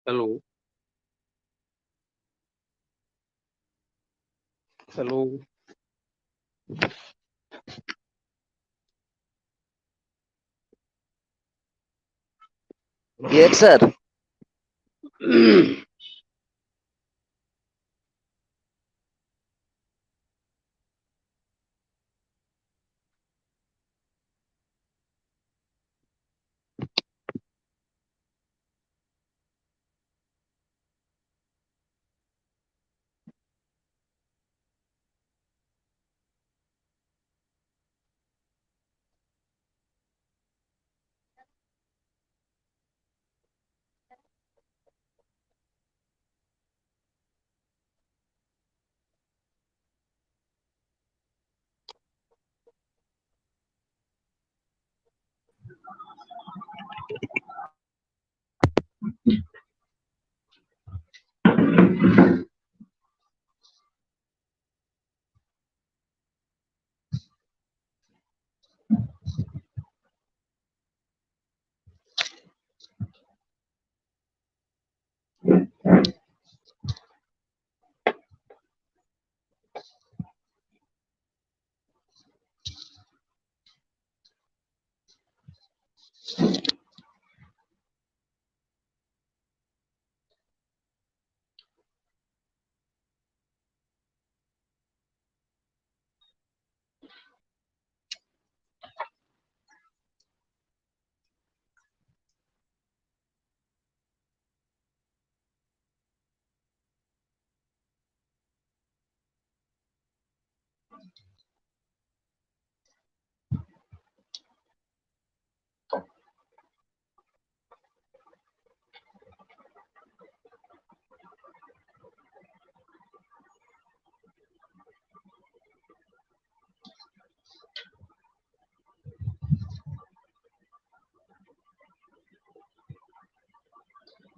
Hello. Hello. Yes, sir.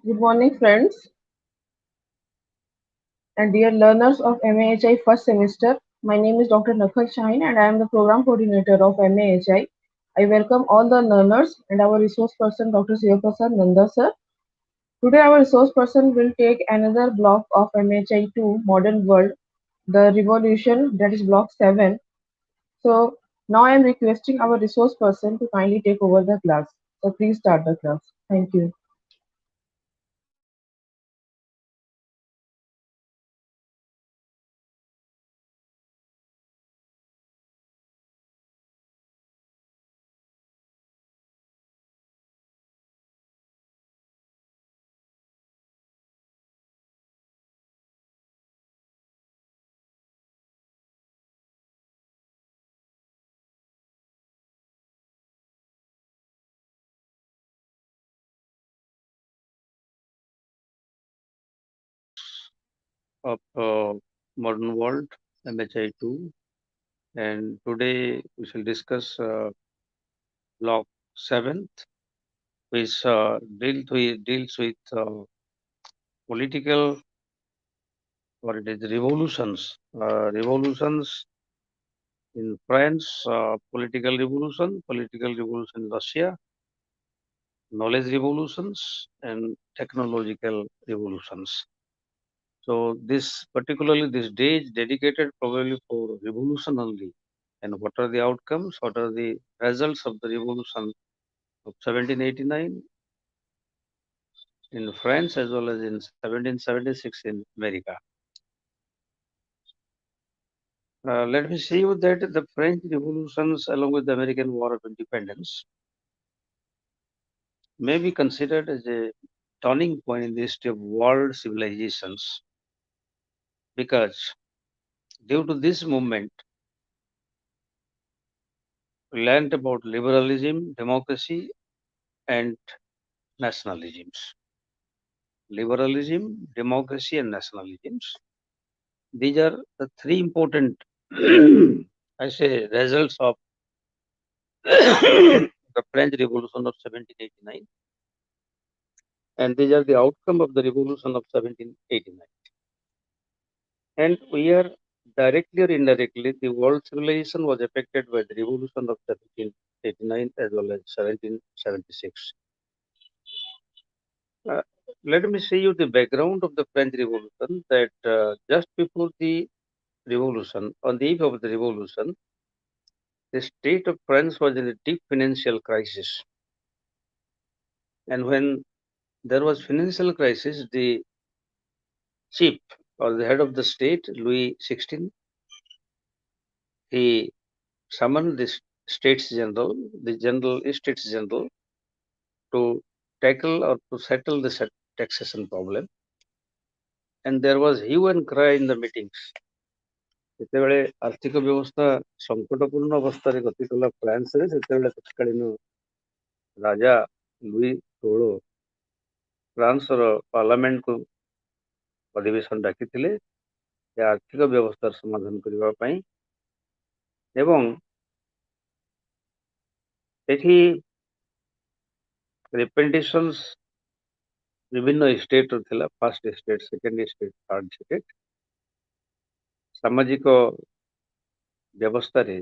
Good morning, friends and dear learners of MAHI first semester. My name is Dr. Nakhat Shaheen and I am the program coordinator of MAHI. I welcome all the learners and our resource person, Dr. Siba Nanda sir. Today, our resource person will take another block of MHI2 Modern World, the Revolution, that is block 7. So, now I am requesting our resource person to kindly take over the class. So, please start the class. Thank you. Of Modern World, MHI2. And today we shall discuss Block 7, which deals with political, or it is revolutions in France, political revolution in Russia, knowledge revolutions, and technological revolutions. So particularly this day is dedicated probably for revolution only. And what are the outcomes? What are the results of the revolution of 1789 in France as well as in 1776 in America? Let me see you that the French revolutions along with the American War of Independence may be considered as a turning point in the history of world civilizations because due to this movement, we learned about liberalism, democracy, and nationalisms. Liberalism, democracy, and nationalisms. These are the three important, I say, results of the French Revolution of 1789, and these are the outcome of the Revolution of 1789. And we are directly or indirectly, the world civilization was affected by the Revolution of 1789 as well as 1776. Uh, Let me say you the background of the French Revolution that just before the revolution, on the eve of the revolution, the state of France was in a deep financial crisis. And when there was financial crisis, the chief or the head of the state, Louis XVI, he summoned the States General, the General States General, to tackle or to settle the taxation problem. And there was hue and cry in the meetings. ଯେତେବେଳେ ଆର୍ଥିକ ବ୍ୟବସ୍ଥା ସଂକଟପୂର୍ଣ୍ଣ ଅବସ୍ଥାରେ ଗତି କଲା ଫ୍ରାନ୍ସରେ ସେତେବେଳେ ତତ୍କାଳୀନ ରାଜା Louis 16 ଫ୍ରାନ୍ସର ପାର୍ଲାମେଣ୍ଟକୁ ଅଧିବେଶନ ଡାକିଥିଲେ ଏ ଆର୍ଥିକ ବ୍ୟବସ୍ଥାର ସମାଧାନ କରିବା ପାଇଁ ଏବଂ ଏଠି ରିପ୍ରେଜେଣ୍ଟେସନ୍ସ ବିଭିନ୍ନ ଷ୍ଟେଟ୍ର ଥିଲା first state second state third state ସାମାଜିକ ବ୍ୟବସ୍ଥାରେ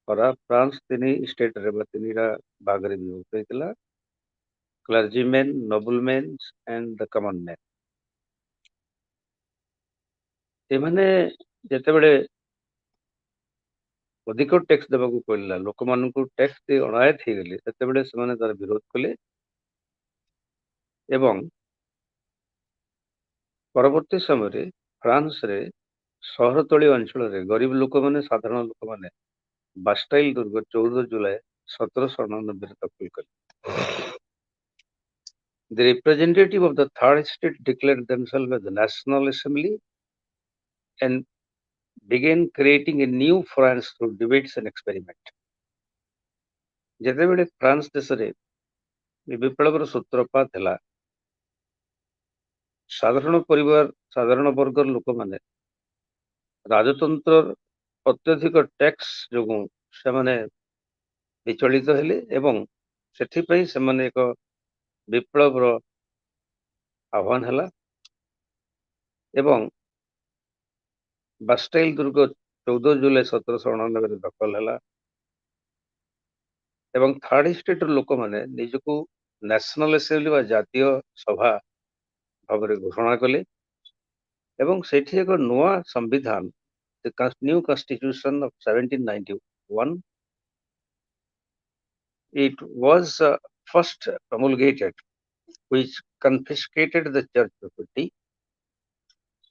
ଫ୍ରାନ୍ସ ତିନି ଷ୍ଟେଟ୍ରେ ବା ତିନିଟା ଭାଗରେ ବିଭକ୍ତ ହେଇଥିଲା କ୍ଲର୍ଜିମେନ୍ ନୋବେଲମେନ୍ ଆଣ୍ଡ ଦ କମନ୍ ମ୍ୟାନ୍ ଏମାନେ ଯେତେବେଳେ ଅଧିକ ଟେକ୍ସ ଦେବାକୁ ପଡ଼ିଲା ଲୋକମାନଙ୍କୁ ଟେକ୍ସ ଦେଇ ଅଣାୟତ ହେଇଗଲେ ସେତେବେଳେ ସେମାନେ ତାର ବିରୋଧ କଲେ ଏବଂ ପରବର୍ତ୍ତୀ ସମୟରେ ଫ୍ରାନ୍ସରେ ସହରତଳି ଅଞ୍ଚଳରେ ଗରିବ ଲୋକମାନେ ସାଧାରଣ ଲୋକମାନେ ବାଷ୍ଟାଇଲ ଦୁର୍ଗ 14 ଜୁଲାଇ 1799ରେ ଦଖଲ କଲେ The representative of the third state declared themselves as the National Assembly and began creating a new France through debates and experiment. ଯେତେବେଳେ ଫ୍ରାନ୍ସ ଦେଶରେ ବିପ୍ଳବର ସୂତ୍ରପାତ ହେଲା ସାଧାରଣ ପରିବାର ସାଧାରଣ ବର୍ଗର ଲୋକମାନେ ରାଜତନ୍ତ୍ର ଅତ୍ୟଧିକ ଟ୍ୟାକ୍ସ ଯୋଗୁଁ ସେମାନେ ବିଚଳିତ ହେଲେ ଏବଂ ସେଥିପାଇଁ ସେମାନେ ଏକ ବିପ୍ଳବର ଆହ୍ୱାନ ହେଲା ଏବଂ ବାଷ୍ଟାଇଲ ଦୁର୍ଗ 14 ଜୁଲାଇ 1799ରେ ଦଖଲ ହେଲା ଏବଂ ଥାର୍ଡ ଷ୍ଟେଟ୍ର ଲୋକମାନେ ନିଜକୁ ନ୍ୟାସନାଲ ଆସେମ୍ବଲି ବା ଜାତୀୟ ସଭା ଭାବରେ ଘୋଷଣା କଲେ ଏବଂ ସେଠି ଏକ ନୂଆ ସମ୍ବିଧାନ the new constitution of 1791 it was first promulgated which confiscated the church property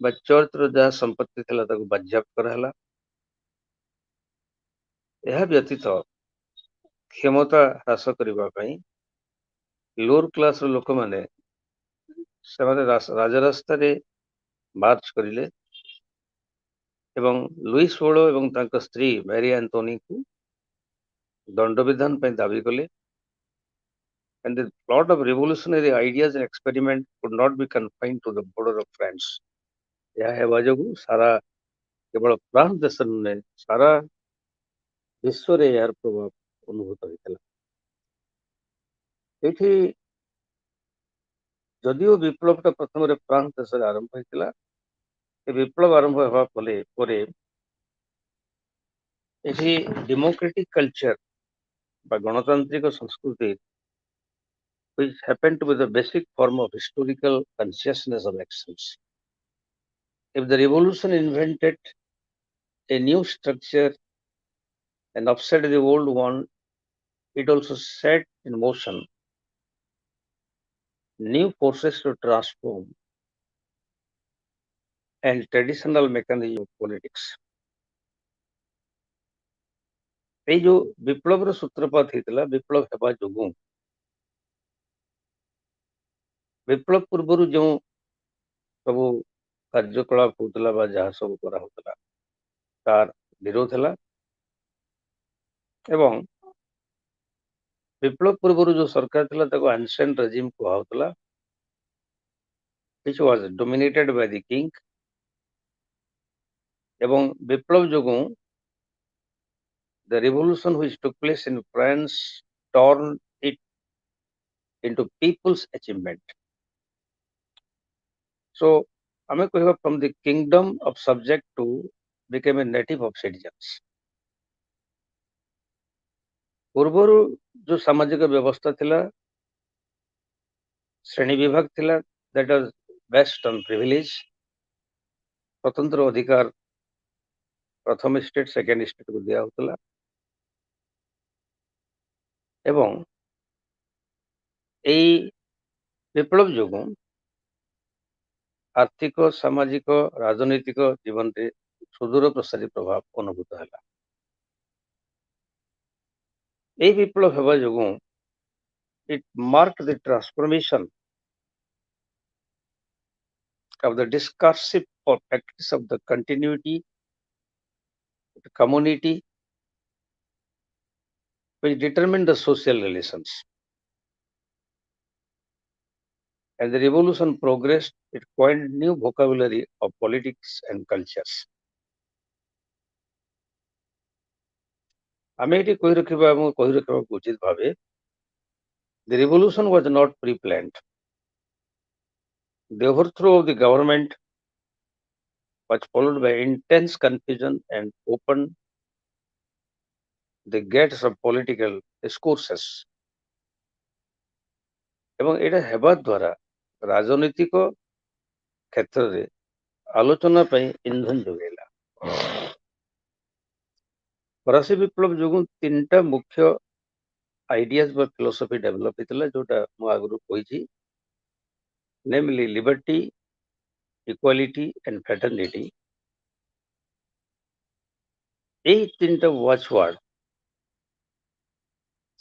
ବା ଚର୍ଚ୍ଚର ଯାହା ସମ୍ପତ୍ତି ଥିଲା ତାକୁ ବାଜ୍ୟାପ୍ତ କରାହେଲା ଏହା ବ୍ୟତୀତ କ୍ଷମତା ହ୍ରାସ କରିବା ପାଇଁ ଲୋଅର କ୍ଲାସର ଲୋକମାନେ ସେମାନେ ରାଜରାସ୍ତାରେ ମାର୍ଚ୍ଚ କରିଲେ ଏବଂ ଲୁଇ 16 ଏବଂ ତାଙ୍କ ସ୍ତ୍ରୀ ମ୍ୟାରି ଆଣ୍ଟୋନିକୁ ଦଣ୍ଡବିଧାନ ପାଇଁ ଦାବି କଲେ and the plot of revolutionary ideas and experiment could not be confined to the border of France. ଏହା ହେବା ଯୋଗୁଁ ସାରା କେବଳ ଫ୍ରାନ୍ସ ଦେଶରେ ନୁହେଁ ସାରା ବିଶ୍ୱରେ ଏହାର ପ୍ରଭାବ ଅନୁଭୂତ ହୋଇଥିଲା ଏଠି ଯଦିଓ ବିପ୍ଳବଟା ପ୍ରଥମରେ ଫ୍ରାନ୍ସ ଦେଶରେ ଆରମ୍ଭ ହୋଇଥିଲା ଏ ବିପ୍ଳବ ଆରମ୍ଭ ହେବା ପରେ ଏଠି ଡେମୋକ୍ରେଟିକ କଲଚର ବା ଗଣତାନ୍ତ୍ରିକ ସଂସ୍କୃତି which happened to be the basic form of historical consciousness of actions. If the revolution invented a new structure and upset the old one, it also set in motion new forces to transform and traditional mechanism of politics. এই ଯୋଉ ବିପ୍ଳବର ସୂତ୍ରପାତ ହେଇଥିଲା ବିପ୍ଳବ ହେବା ଯୋଗୁଁ विप्लव पूर्व जो सब कार्यकलाप होता बा जहाँ सब करा तार विरोध है एवं विप्लव पूर्व जो सरकार थिला ताको एंशिएंट रेजिम कहउतला which was dominated by the king एवं विप्लव जोगु the revolution which took place in France turned it into people's achievement. So हमें कहवा from the kingdom of subject to became a native of citizens. पूर्वरु जो सामाजिक व्यवस्था थिला श्रेणी विभाग थिला that was based on privilege स्वतंत्र अधिकार प्रथम स्टेट सेकेंड स्टेट को दिया होतला एवं एई विप्लव जोगु आर्थिक सामाजिक राजनैतिक जीवन रे सुदूर प्रसारी प्रभाव अनुभूत है एई विप्लव हेबा जोगु it marked the transformation of the discursive or practice of the continuity of the community which determined the social relations. As the revolution progressed, it coined new vocabulary of politics and cultures. आमे eighty कहि रखिबा उचित भावे the revolution was not pre-planned. The overthrow of the government was followed by intense confusion and opened the gates of political discourses. एवं एटा हेबा द्वारा राजनीतिक क्षेत्र रे आलोचना पई इंधन जोगेला फरासी विप्लव जोगु तीनटा मुख्य आइडियाज बा फिलोसफी डेवलप हितला जोटा मु आगु कहिछि नेमली लिबर्टी इक्वालिटी एंड फ्रेटर्निटी एई तीनटा वाचवर्ड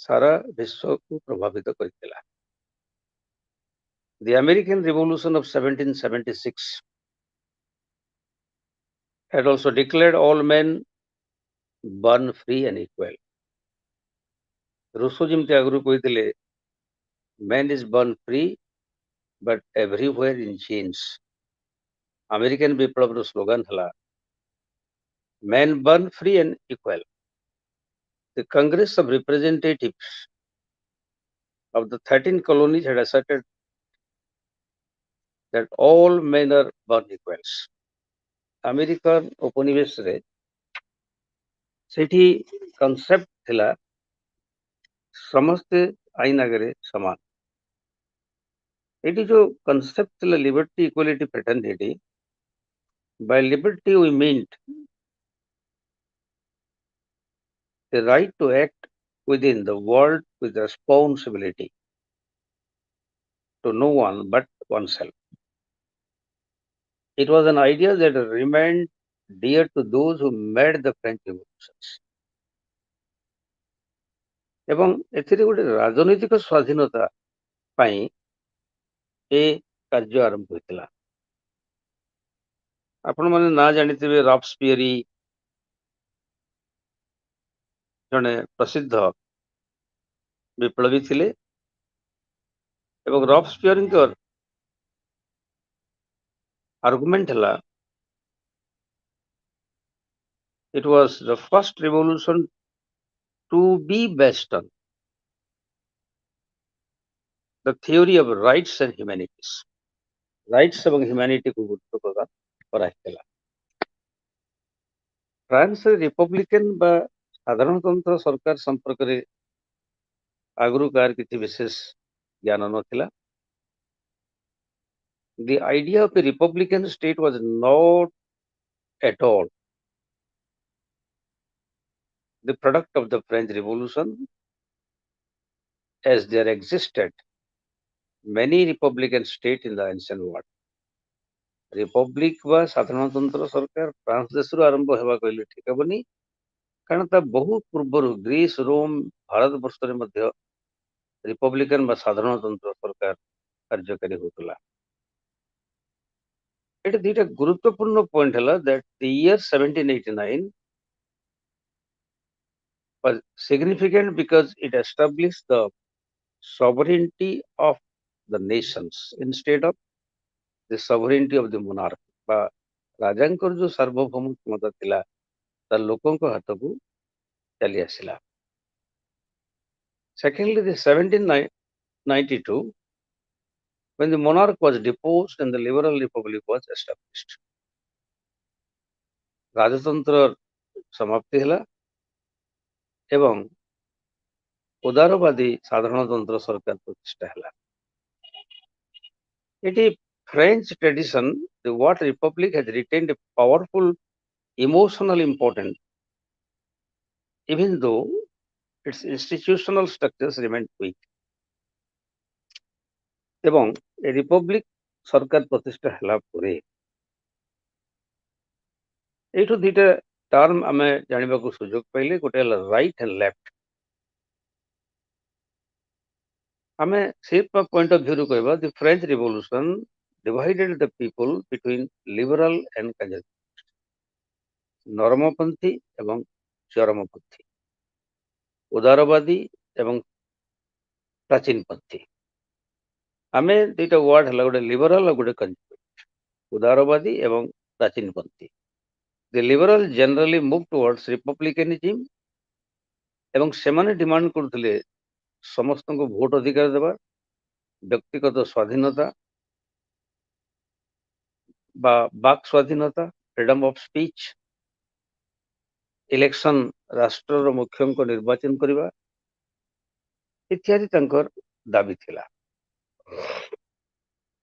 सारा विश्व को प्रभावित करथिला The American Revolution of 1776 had also declared all men born free and equal. Rousseau जिमते आगु कहिथिले man is born free but everywhere in chains. American विप्लव रो स्लोगन हला man born free and equal. The Congress of Representatives of the 13 colonies had asserted that all men are born equals. American उपनिवेश रे सेठी concept थिला समस्ते आईन आगे समान एटी जो concept थिला liberty equality fraternity by liberty we meant the right to act within the world with responsibility to no one but oneself. It was an idea that remained dear to those who made the French revolutions. एवं एथिरे गोटे राजनैतिक स्वाधीनता पाई ए कार्य आरंभ होइतला आपण माने ना जानिथिबे रॉब्सपियरी जने प्रसिद्ध विप्लवी थिले एवं रॉब्सपियरकर आर्गुमेंट हला it was the first revolution to be based on the theory of rights and humanities. Rights एवं humanity को गुरुत्व प्रदान कराइतला फ्रांस रिपब्लिकन बा साधारणतंत्र सरकार संपर्क रे आगुरु कार किछि विशेष ज्ञान नथिला The idea of a republican state was not at all the product of the French Revolution, as there existed many republican states in the ancient world. Republic बा साधारणतंत्र सरकार फ्रांस देश रु आरंभ हेबा कहले ठीक हेबनी कारण ता बहुत पूर्व ग्रीस रोम भारत वर्ष रे मध्य रिपब्लिकन बा साधारणतंत्र सरकार କାର୍ଯ୍ୟକାରୀ ହେଉଥିଲା। ଏଠି ଦୁଇଟା ଗୁରୁତ୍ୱପୂର୍ଣ୍ଣ ପଏଣ୍ଟ ହେଲା that the year 1789 was significant because it established the sovereignty of the nations instead of the sovereignty of the monarch ବା ରାଜାଙ୍କର ଯୋଉ ସାର୍ବଭୌମ କ୍ଷମତା ଥିଲା ତା ଲୋକଙ୍କ ହାତକୁ ଚାଲି ଆସିଲା। Secondly, the 1792 when the monarch was deposed and the liberal republic was established. ରାଜତନ୍ତ୍ର ସମାପ୍ତି ହେଲା ଏବଂ ଉଦାରବାଦୀ ସାଧାରଣତନ୍ତ୍ର ସରକାର ପ୍ରତିଷ୍ଠା ହେଲା। ଏଠି French tradition, the what republic has retained a powerful emotional importance, even though its institutional structures remain weak. ଏବଂ ଏ ରିପବ୍ଲିକ ସରକାର ପ୍ରତିଷ୍ଠା ହେଲା ପରେ ଏଇଠୁ ଦୁଇଟା ଟର୍ମ ଆମେ ଜାଣିବାକୁ ସୁଯୋଗ ପାଇଲେ, ଗୋଟେ ହେଲା ରାଇଟ୍ ଆଣ୍ଡ ଲେଫ୍ଟ। ଆମେ ସେ ପଏଣ୍ଟ ଅଫ ଭ୍ୟୁରୁ କହିବା the French revolution divided the people between liberal and conservative, ନରମପନ୍ଥୀ ଏବଂ ଚରମପନ୍ଥୀ, ଉଦାରବାଦୀ ଏବଂ ପ୍ରାଚୀନପନ୍ଥୀ। ଆମେ ଦୁଇଟା ୱାର୍ଡ ହେଲା ଗୋଟେ ଲିବରାଲ ଆଉ ଗୋଟେ କନଜରଭେଟିଭ, ଉଦାରବାଦୀ ଏବଂ ପ୍ରାଚୀନପନ୍ଥୀ। ଦି ଲିବରାଲ ଜେନେରାଲି ମୁଭ୍ ଟୁୱାର୍ଡସ୍ ରିପବ୍ଲିକାନିଜିମ୍ ଏବଂ ସେମାନେ ଡିମାଣ୍ଡ କରୁଥିଲେ ସମସ୍ତଙ୍କୁ ଭୋଟ ଅଧିକାର ଦେବା, ବ୍ୟକ୍ତିଗତ ସ୍ୱାଧୀନତା ବା ବାକ୍ ସ୍ୱାଧୀନତା, ଫ୍ରିଡମ୍ ଅଫ୍ ସ୍ପିଚ୍, ଇଲେକ୍ସନ ରାଷ୍ଟ୍ରର ମୁଖ୍ୟଙ୍କୁ ନିର୍ବାଚନ କରିବା ଇତ୍ୟାଦି ତାଙ୍କର ଦାବି ଥିଲା।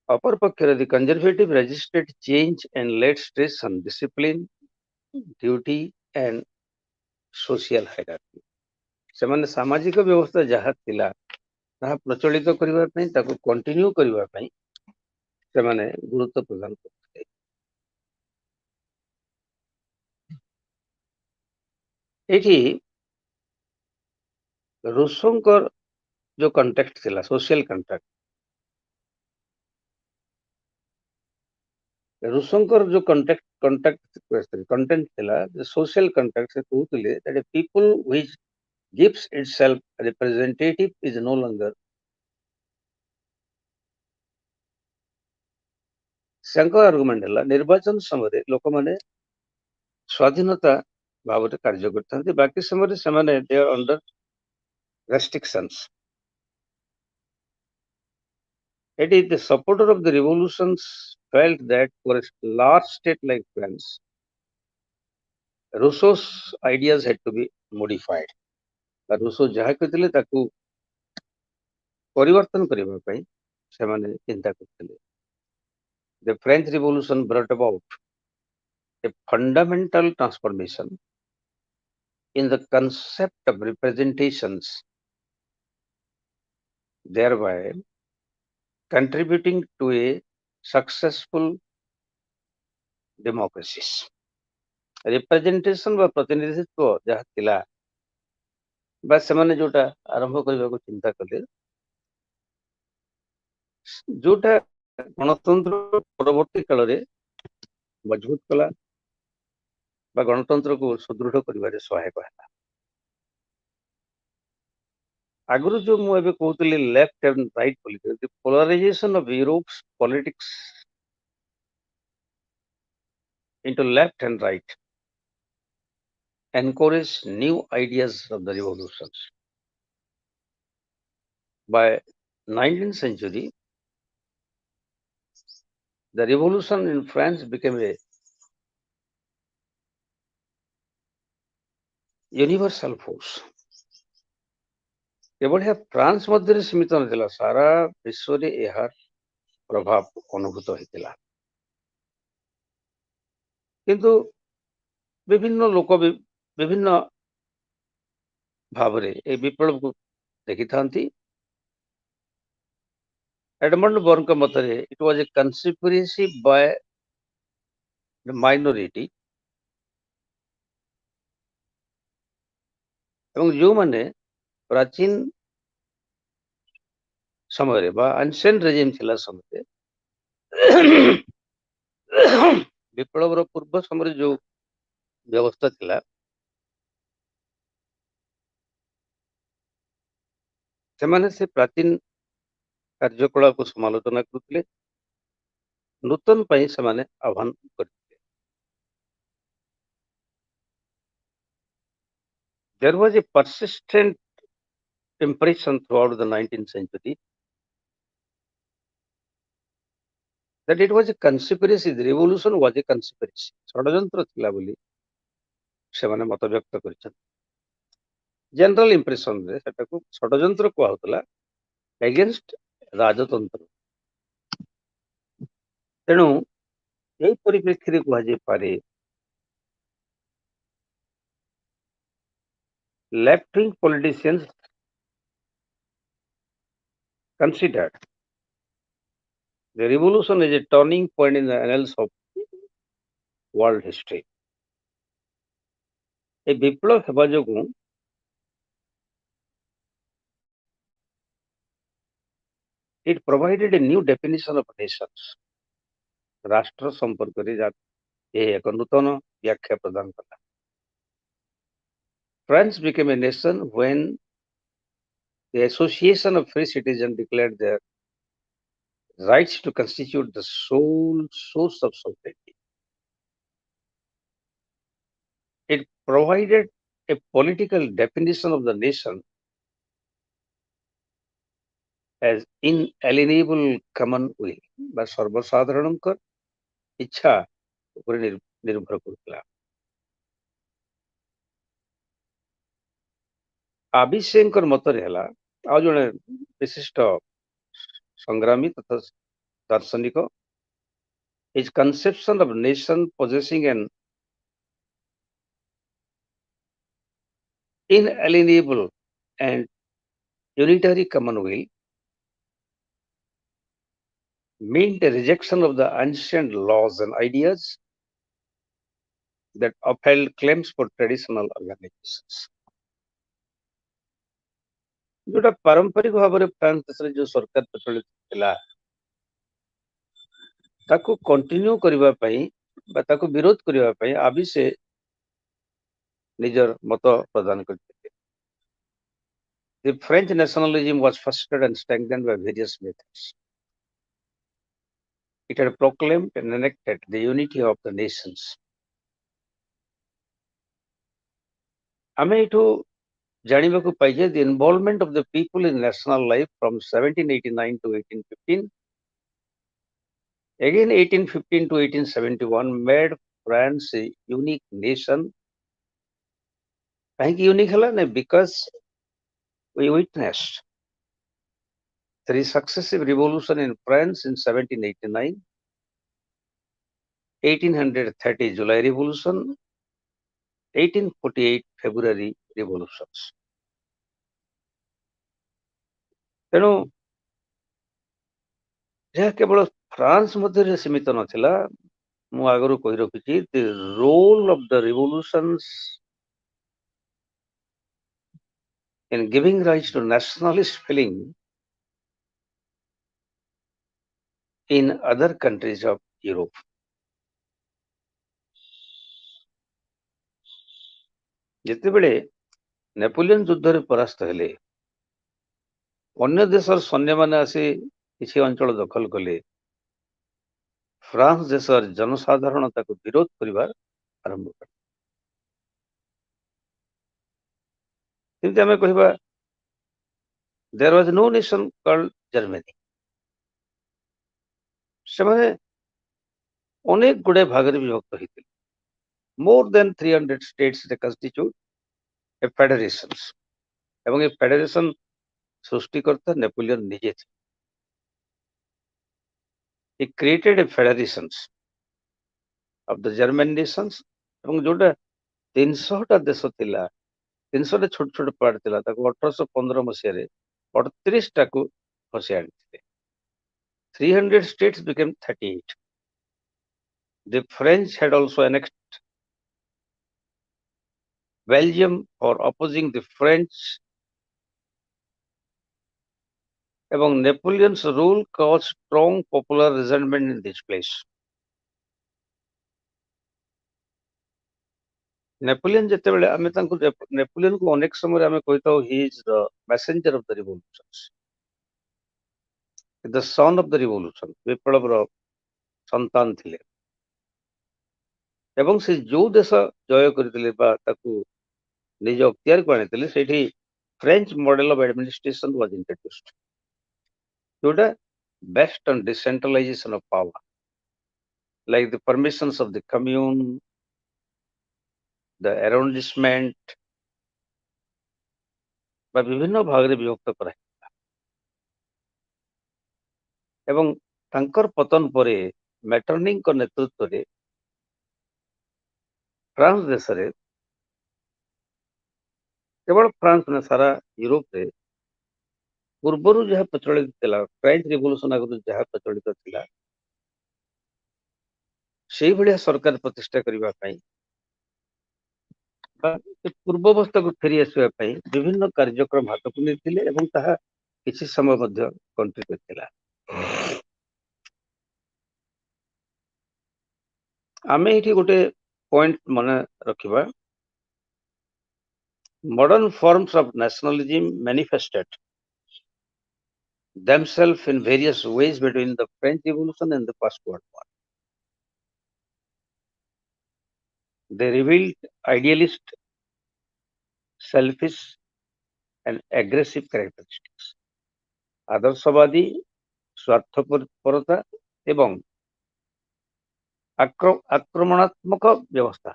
ଅପରପକ୍ଷରେ the conservative resisted change and laid stress on discipline, duty and social hierarchy. ସେମାନେ ସାମାଜିକ ବ୍ୟବସ୍ଥା ଯାହା ଥିଲା ତାହା ପ୍ରଚଳିତ କରିବା ପାଇଁ, ତାକୁ କଣ୍ଟିନ୍ୟୁ କରିବା ପାଇଁ ସେମାନେ ଗୁରୁତ୍ୱ ପ୍ରଦାନ କରୁଥିଲେ। ଏଠି ରୁଷୋଙ୍କର ଯୋଉ କଣ୍ଟାକ୍ଟ ଥିଲା ସୋସିଆଲ କଣ୍ଟାକ୍ଟ, ରୁଷୋଙ୍କର ଯୋଉ କଣ୍ଟେଣ୍ଟ ଥିଲା ସୋସିଆଲ କଣ୍ଟାକ୍ଟ, ସେ କହୁଥିଲେ that a people which gives itself representative is no longer, ତାଙ୍କ ଆର୍ଗୁମେଣ୍ଟ ହେଲା ନିର୍ବାଚନ ସମୟରେ ଲୋକମାନେ ସ୍ୱାଧୀନତା ଭାବରେ କାର୍ଯ୍ୟ କରିଥାନ୍ତି, ବାକି ସମୟରେ ସେମାନେ they are under restrictions. It is the supporter of the revolutions felt that for a large state like France, Rousseau's ideas had to be modified. Rousseau ଯାହା କହିଥିଲେ ତାକୁ ପରିବର୍ତ୍ତନ କରିବା ପାଇଁ ସେମାନେ ଚିନ୍ତା କରୁଥିଲେ। The French Revolution brought about a fundamental transformation in the concept of representations, thereby contributing to a successful democracies. Representation ବା ପ୍ରତିନିଧିତ୍ୱ ଯାହା ଥିଲା ବା ସେମାନେ ଯୋଉଟା ଆରମ୍ଭ କରିବାକୁ ଚିନ୍ତା କଲେ, ଯୋଉଟା ଗଣତନ୍ତ୍ର ପରବର୍ତ୍ତୀ କାଳରେ ମଜବୁତ କଲା ବା ଗଣତନ୍ତ୍ରକୁ ସୁଦୃଢ କରିବାରେ ସହାୟକ ହେଲା। ଆଗରୁ ଯୋଉ ମୁଁ ଏବେ କହୁଥିଲି left and right politics, the polarisation of Europe's politics into left and right encourage new ideas of the revolutions. By 19th century, the revolution in France became a universal force. କେବଳ ଏହା ଫ୍ରାନ୍ସ ମଧ୍ୟରେ ସୀମିତ ନଥିଲା, ସାରା ବିଶ୍ୱରେ ଏହାର ପ୍ରଭାବ ଅନୁଭୂତ ହୋଇଥିଲା। କିନ୍ତୁ ବିଭିନ୍ନ ଲୋକ ବିଭିନ୍ନ ଭାବରେ এই ବିପ୍ଳବକୁ ଦେଖିଥାନ୍ତି। ଏଡମଣ୍ଡ ବର୍ଗଙ୍କ ମତରେ it was a conspiracy by the minority, ଏବଂ ଯେଉଁମାନେ ପ୍ରାଚୀନ ସମୟରେ ବା ଆନସିଏଣ୍ଟ ରେଜିମ୍ ଥିଲା ସମୟରେ ବିପ୍ଳବର ପୂର୍ବ ସମୟରେ ଯୋଉ ବ୍ୟବସ୍ଥା ଥିଲା ସେମାନେ ସେ ପ୍ରାଚୀନ କାର୍ଯ୍ୟକଳାପକୁ ସମାଲୋଚନା କରୁଥିଲେ, ନୂତନ ପାଇଁ ସେମାନେ ଆହ୍ୱାନ କରିଥିଲେ। There was a persistent impression throughout the 19th century that it was a conspiracy, the revolution was a conspiracy. ଷଡ଼ଯନ୍ତ୍ର ଥିଲା ବୋଲି ସେମାନେ ମତ ବ୍ୟକ୍ତ କରିଛନ୍ତି। ଜେନେରାଲ ଇମ୍ପ୍ରେସନରେ ସେଟାକୁ ଷଡ଼ଯନ୍ତ୍ର କୁହାହଉଥିଲା ଏଗେନଷ୍ଟ ରାଜତନ୍ତ୍ର। ତେଣୁ ଏହି ପରିପ୍ରେକ୍ଷୀରେ କୁହାଯାଇପାରେ left-wing politicians considered the revolution is a turning point in the annals of world history. ଏ ବିପ୍ଳବ ହେବା ଯୋଗୁଁ it provided a new definition of nations. ରାଷ୍ଟ୍ର ସମ୍ପର୍କରେ ଏକ ନୂତନ ବ୍ୟାଖ୍ୟା ପ୍ରଦାନ କଲା। France became a nation when the Association of Free Citizens declared their rights to constitute the sole source of sovereignty. It provided a political definition of the nation as inalienable common will ବା ସର୍ବସାଧାରଣଙ୍କ ଇଚ୍ଛା ଉପରେ ନିର୍ଭର କରୁଥିଲା। ଆବିଷେଙ୍କର ମତରେ ହେଲା, ଆଉ ଜଣେ ବିଶିଷ୍ଟ ସଂଗ୍ରାମୀ ତଥା ଦାର୍ଶନିକ, his conception of nation possessing an inalienable and unitary common will meant a rejection of the ancient laws and ideas that upheld claims for traditional organizations. ଯୋଉଟା ପାରମ୍ପରିକ ଭାବରେ ଫ୍ରାନ୍ସ ଦେଶରେ ଯୋଉ ସରକାର ପ୍ରଚଳିତ ଥିଲା ତାକୁ କଣ୍ଟିନ୍ୟୁ କରିବା ପାଇଁ ବା ତାକୁ ବିରୋଧ କରିବା ପାଇଁ ଆବିଷେ ନିଜର ମତ ପ୍ରଦାନ କରିଥିଲେ। The French nationalism was fostered and strengthened by various methods. It had proclaimed and enacted the unity of the nations. ଆମେ ଏଠୁ ଜାଣିବାକୁ ପାଇଛେ the involvement of the people in national life from 1789 to 1815, again 1815 to 1871 made France a unique nation. କାହିଁକି unique ହେଲା ନା because we witnessed three successive revolutions in France in 1789, 1830 July Revolution, 1848 February Revolutions. ତେଣୁ ଏହା କେବଳ France ମଧ୍ୟରେ ସୀମିତ ନଥିଲା। ମୁଁ ଆଗରୁ କହି ରଖିଛି the role of the revolutions in giving rise to nationalist feeling in other countries of Europe. ଯେତେବେଳେ ନେପୋଲିୟନ ଯୁଦ୍ଧରେ ପରାସ୍ତ ହେଲେ, ଅନ୍ୟ ଦେଶର ସୈନ୍ୟମାନେ ଆସି କିଛି ଅଞ୍ଚଳ ଦଖଲ କଲେ, ଫ୍ରାନ୍ସ ଦେଶର ଜନସାଧାରଣ ତାକୁ ବିରୋଧ କରିବା ଆରମ୍ଭ କଲେ। ଯେମିତି ଆମେ କହିବା there was no nation called Germany. ସେମାନେ ଅନେକ ଗୁଡେ ଭାଗରେ ବିଭକ୍ତ ହୋଇଥିଲେ। More than 300 states they constitute a federations. ଏବଂ ଏ ଫେଡେରେସନ ସୃଷ୍ଟିକର୍ତ୍ତା ନେପୋଲିୟନ ନିଜେ ଥିଲେ। He created a federations of the German nations ଏବଂ ଯୋଉଟା 300ଟା ଦେଶ ଥିଲା, 300ଟା ଛୋଟ ଛୋଟ ପାର୍ଟ ଥିଲା, ତାକୁ 1815 ମସିହାରେ 38ଟାକୁ ଖସି ଆଣିଥିଲେ। 300 states became 38. The French had also annexed Belgium for opposing the French ଏବଂ Napoleon's rule caused strong popular resentment in this place. Napoleon ଯେତେବେଳେ ଆମେ ତାଙ୍କୁ ନେପୋଲିଅନକୁ ଅନେକ ସମୟରେ ଆମେ କହିଥାଉ he is the messenger of the revolutions, the son of the revolution, ବିପ୍ଳବର ସନ୍ତାନ ଥିଲେ। ଏବଂ ସେ ଯୋଉ ଦେଶ ଜୟ କରିଥିଲେ ବା ତାକୁ ନିଜ ଅକ୍ତିଆରକୁ ଆଣିଥିଲେ ସେଇଠି French model of administration was introduced, ଯୋଉଟା based on decentralisation of power, like the permissions of the commune, the arrondissement, ବା ବିଭିନ୍ନ ଭାଗରେ ବିଭକ୍ତ କରା। ଏବଂ ତାଙ୍କର ପତନ ପରେ ମେଟର୍ନିଙ୍କ ନେତୃତ୍ୱରେ ଫ୍ରାନ୍ସ ଦେଶରେ, କେବଳ ଫ୍ରାନ୍ସ ନା ସାରା ୟୁରୋପରେ ପୂର୍ବରୁ ଯାହା ପ୍ରଚଳିତ ଥିଲା, ଫ୍ରେଞ୍ଚ ରିଭଲ୍ୟୁସନ ଆଗରୁ ଯାହା ପ୍ରଚଳିତ ଥିଲା ସେଇଭଳିଆ ସରକାର ପ୍ରତିଷ୍ଠା କରିବା ପାଇଁ ବା ପୂର୍ବାବସ୍ଥାକୁ ଫେରି ଆସିବା ପାଇଁ ବିଭିନ୍ନ କାର୍ଯ୍ୟକ୍ରମ ହାତକୁ ନେଇଥିଲେ ଏବଂ ତାହା କିଛି ସମୟ ମଧ୍ୟ କଣ୍ଟିନ୍ୟୁ କରିଥିଲା। ଆମେ ଏଠି ଗୋଟେ ପଏଣ୍ଟ ମନେ ରଖିବା, modern forms of nationalism manifested themselves in various ways between the French Revolution and the First World War. They revealed idealist, selfish and aggressive characteristics. ଆଦର୍ଶବାଦୀ, ସ୍ୱାର୍ଥପରତା ଏବଂ ଆକ୍ରମଣାତ୍ମକ ବ୍ୟବସ୍ଥା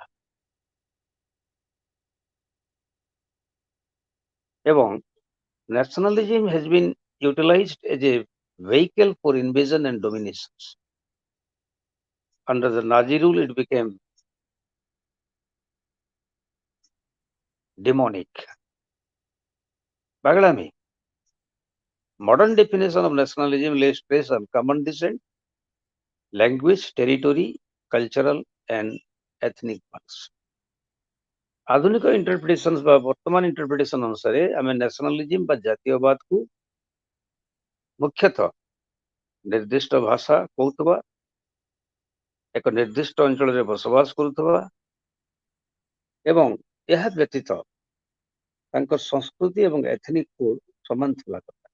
ଏବଂ nationalism has been utilized as a vehicle for invasion and domination. Under the Nazi rule, it became demonic. Bagalami. Modern definition of nationalism lays stress on common descent, language, territory, cultural and ethnic marks. आधुनिक interpretation बा वर्तमान interpretation अनुसार आम nationalism बा जातीयवाद को मुख्यतः निर्दिष्ट भाषा कहूथबा, एक निर्दिष्ट अंचल रे बसवास करुथबा एवं यह व्यतीत तांकर संस्कृति एवं एथनिक कोड समान थिबा कथा।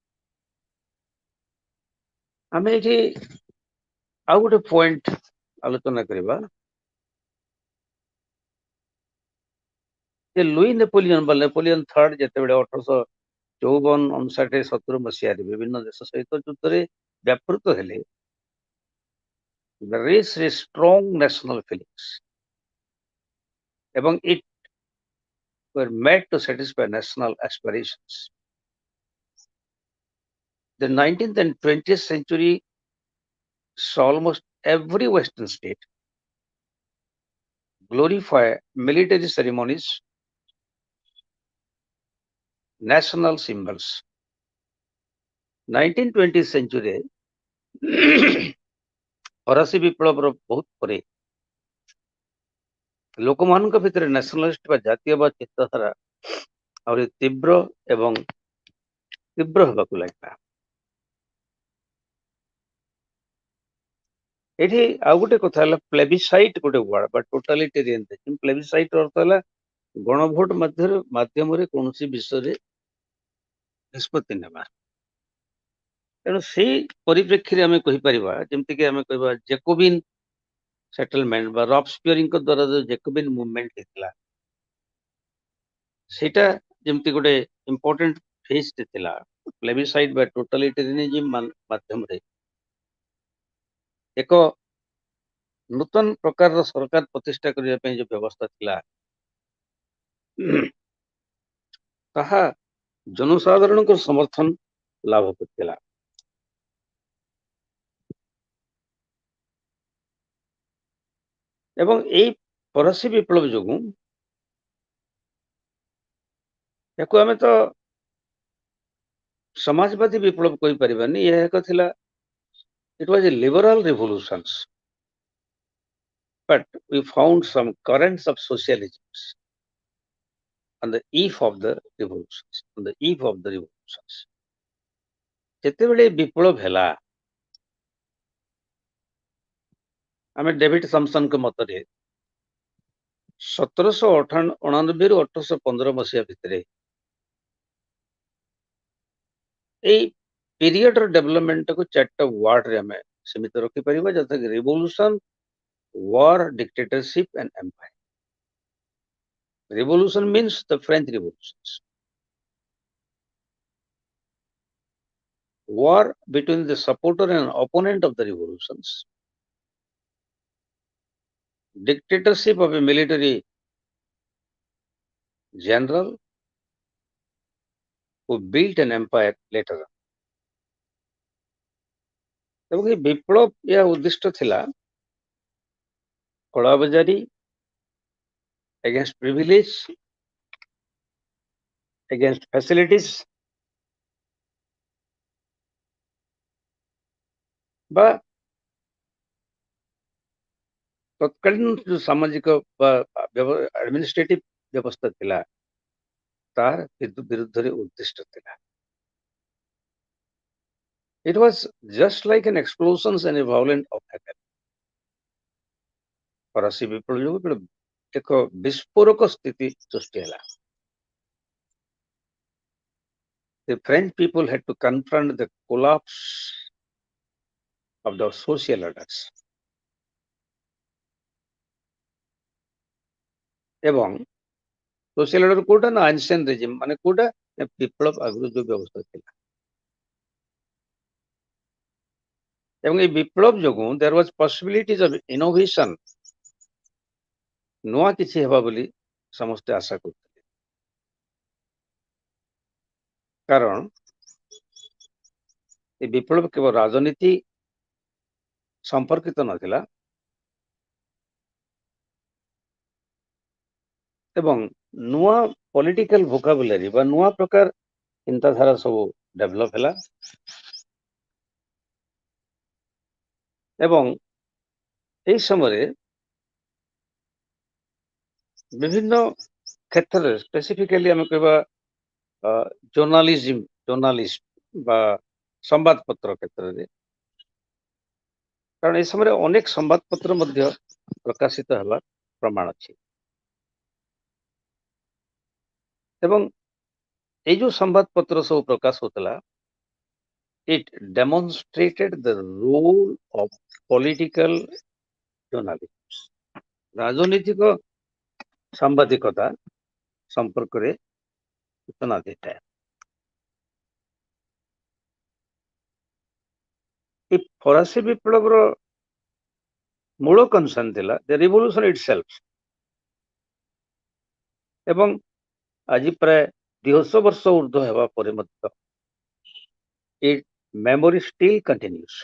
आमे एठी आ गोटे पॉइंट आलोचना करिबा जे लुई नेपोलियन बा नेपोलियन थर्ड जेतेबेले 1854-59-70 मसीहारे विभिन्न देश सहित युद्धरे व्यापृत हेले, there is a strong national feelings एवं it were made to satisfy national aspirations. The 19th and 20th century saw almost every Western state glorify military ceremonies, national symbols. 1920th century फरासी विप्लव बहुत पर लोक मान भितर नेशनलिस्ट बा जातीयवाद चिंताधारा और तीव्र एवं तीव्र होगा लगा। ये आउ गोटे कथा प्लेबिसाइट गोटे वर्ड बा टोटालिटेरियनिज्म। प्लेबिसाइट अर्थ है गणभोट माध्यम कौन विषय निष्पत्ति नेबा। तेणु से परिप्रेक्षी आम कहीपर जमीक आम कह जेकोबिन सेटलमेंट बा रॉबस्पियरिंग द्वारा जो जेकोबिन मूवमेंट होता सेटा जमती गोटे इंपोर्टेंट फेज थिला। प्लेबिसाइट बा टोटालिटेरियनिज्म माध्यम एक नूतन प्रकार सरकार प्रतिष्ठा करने जो व्यवस्था थिला ताहा जनसाधारण को समर्थन लाभ करथिला। एवं यही फरासी विप्लव जो आम तो समाजवादी विप्लव कही पारिबानी, यह एक थिला it was a liberal revolutions but we found some currents of socialism on the eve of the revolutions. ଯେତେବେଳେ ବିପ୍ଳବ ହେଲା ଆମେ ଡେଭିଡ୍ ସମ୍ସନଙ୍କ ମତରେ 1798 ରୁ 1815 ମସିହା ଭିତରେ ଏଇ ପିରିୟଡର ଡେଭଲପମେଣ୍ଟକୁ 4ଟା ୱାର୍ଡରେ ଆମେ ସୀମିତ ରଖିପାରିବା, ଯଥା କି revolution, war, dictatorship, and empire. Revolution means the French revolutions. War between the supporter and opponent of the revolutions. Dictatorship of a military general who built an empire later on. ଏବଂ ଏ ବିପ୍ଳବ ଏହା ଉଦ୍ଦିଷ୍ଟ ଥିଲା କଳାବଜାରୀ, against privilege, against facilities ବା ତତ୍କାଳୀନ ଯୋଉ ସାମାଜିକ ବା ଆଡମିନିଷ୍ଟ୍ରେଟିଭ ବ୍ୟବସ୍ଥା ଥିଲା ତାର ବିରୁଦ୍ଧରେ ଉଦ୍ଦିଷ୍ଟ ଥିଲା। It was just like an explosion and a violent attack. ଫରାସୀ ବିପ୍ଳବ ଯୋଗୁଁ ଏକ ବିସ୍ଫୋରକ ସ୍ଥିତି ସୃଷ୍ଟି ହେଲା। The French people had to confront the collapse of the social orders. ଏବଂ social order କୋଉଟା ନା ancient regime, ମାନେ କୋଉଟା ବିପ୍ଳବ ଆଗରୁ ଯୋଉ ବ୍ୟବସ୍ଥା ଥିଲା। ଏବଂ এই ବିପ୍ଳବ ଯୋଗୁଁ there was possibilities of innovation, ନୂଆ କିଛି ହେବା ବୋଲି ସମସ୍ତେ ଆଶା କରୁଥିଲେ। କାରଣ ଏ ବିପ୍ଳବ କେବଳ ରାଜନୀତି ସମ୍ପର୍କିତ ନଥିଲା ଏବଂ ନୂଆ ପଲିଟିକାଲ ଭୋକାବୁଲାରୀ ବା ନୂଆ ପ୍ରକାର ଚିନ୍ତାଧାରା ସବୁ ଡେଭଲପ ହେଲା ଏବଂ এই ସମୟରେ ବିଭିନ୍ନ କ୍ଷେତ୍ରରେ ସ୍ପେସିଫିକାଲି ଆମେ କହିବା ଜର୍ଣ୍ଣାଲିଷ୍ଟ ବା ସମ୍ବାଦପତ୍ର କ୍ଷେତ୍ରରେ, କାରଣ ଏ ସମୟରେ ଅନେକ ସମ୍ବାଦପତ୍ର ମଧ୍ୟ ପ୍ରକାଶିତ ହେବା ପ୍ରମାଣ ଅଛି ଏବଂ এই ଯୋଉ ସମ୍ବାଦପତ୍ର ସବୁ ପ୍ରକାଶ ହଉଥିଲା, it demonstrated the role of political journalism. ରାଜନୈତିକ ସାମ୍ବାଦିକତା ସମ୍ପର୍କରେ ସୂଚନା ଦେଇଥାଏ। ଏ ଫରାସୀ ବିପ୍ଳବର ମୂଳ କନସର୍ନ ଥିଲା the revolution itself ଏବଂ ଆଜି ପ୍ରାୟ 200 ବର୍ଷ ଉର୍ଦ୍ଧ୍ୱ ହେବା ପରେ ମଧ୍ୟ its memory still continues.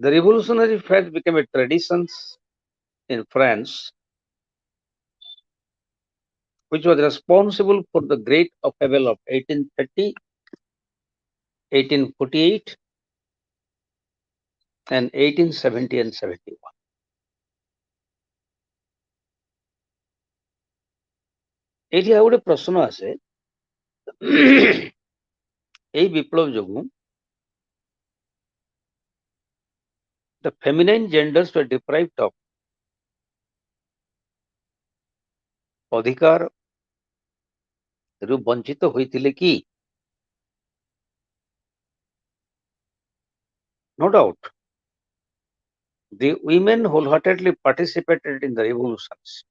The revolutionary fact became a tradition in France, which was responsible for the great upheaval of 1830, 1848, and 1870 and 71. ଏଇଠି ଆଉ ଗୋଟେ ପ୍ରଶ୍ନ ଆସେ, এই ବିପ୍ଳବ ଯୋଗୁଁ the feminine genders were deprived of ଅଧିକାର ରୁ ବଞ୍ଚିତ ହୋଇଥିଲେ କି? No doubt, the women wholeheartedly participated in the revolutions.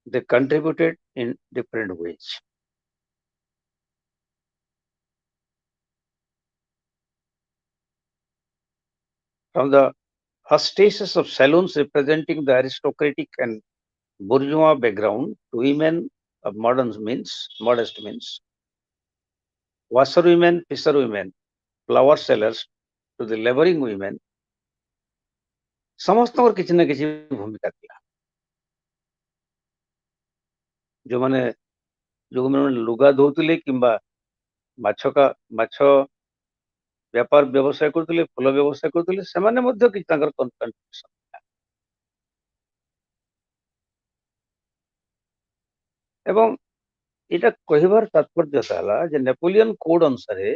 They contributed in different ways. From the hostesses of saloons representing the aristocratic and bourgeois background to women of modest means, washerwomen, fisherwomen, flower sellers to the laboring women, ସମସ୍ତଙ୍କର କିଛି ନା କିଛି ଭୂମିକା ଥିଲା। ଯୋଉମାନେ ଲୁଗା ଧୋଉଥିଲେ କିମ୍ବା ମାଛ ବ୍ୟାପାର ବ୍ୟବସାୟ କରୁଥିଲେ, ଫୁଲ ବ୍ୟବସାୟ କରୁଥିଲେ, ସେମାନେ ମଧ୍ୟ କିଛି ତାଙ୍କର କଣ୍ଟ୍ରିବ୍ୟୁସନ। ଏବଂ ଏଇଟା କହିବାର ତାତ୍ପର୍ଯ୍ୟତା ହେଲା ଯେ ନେପୋଲିୟନ କୋଡ୍ ଅନୁସାରେ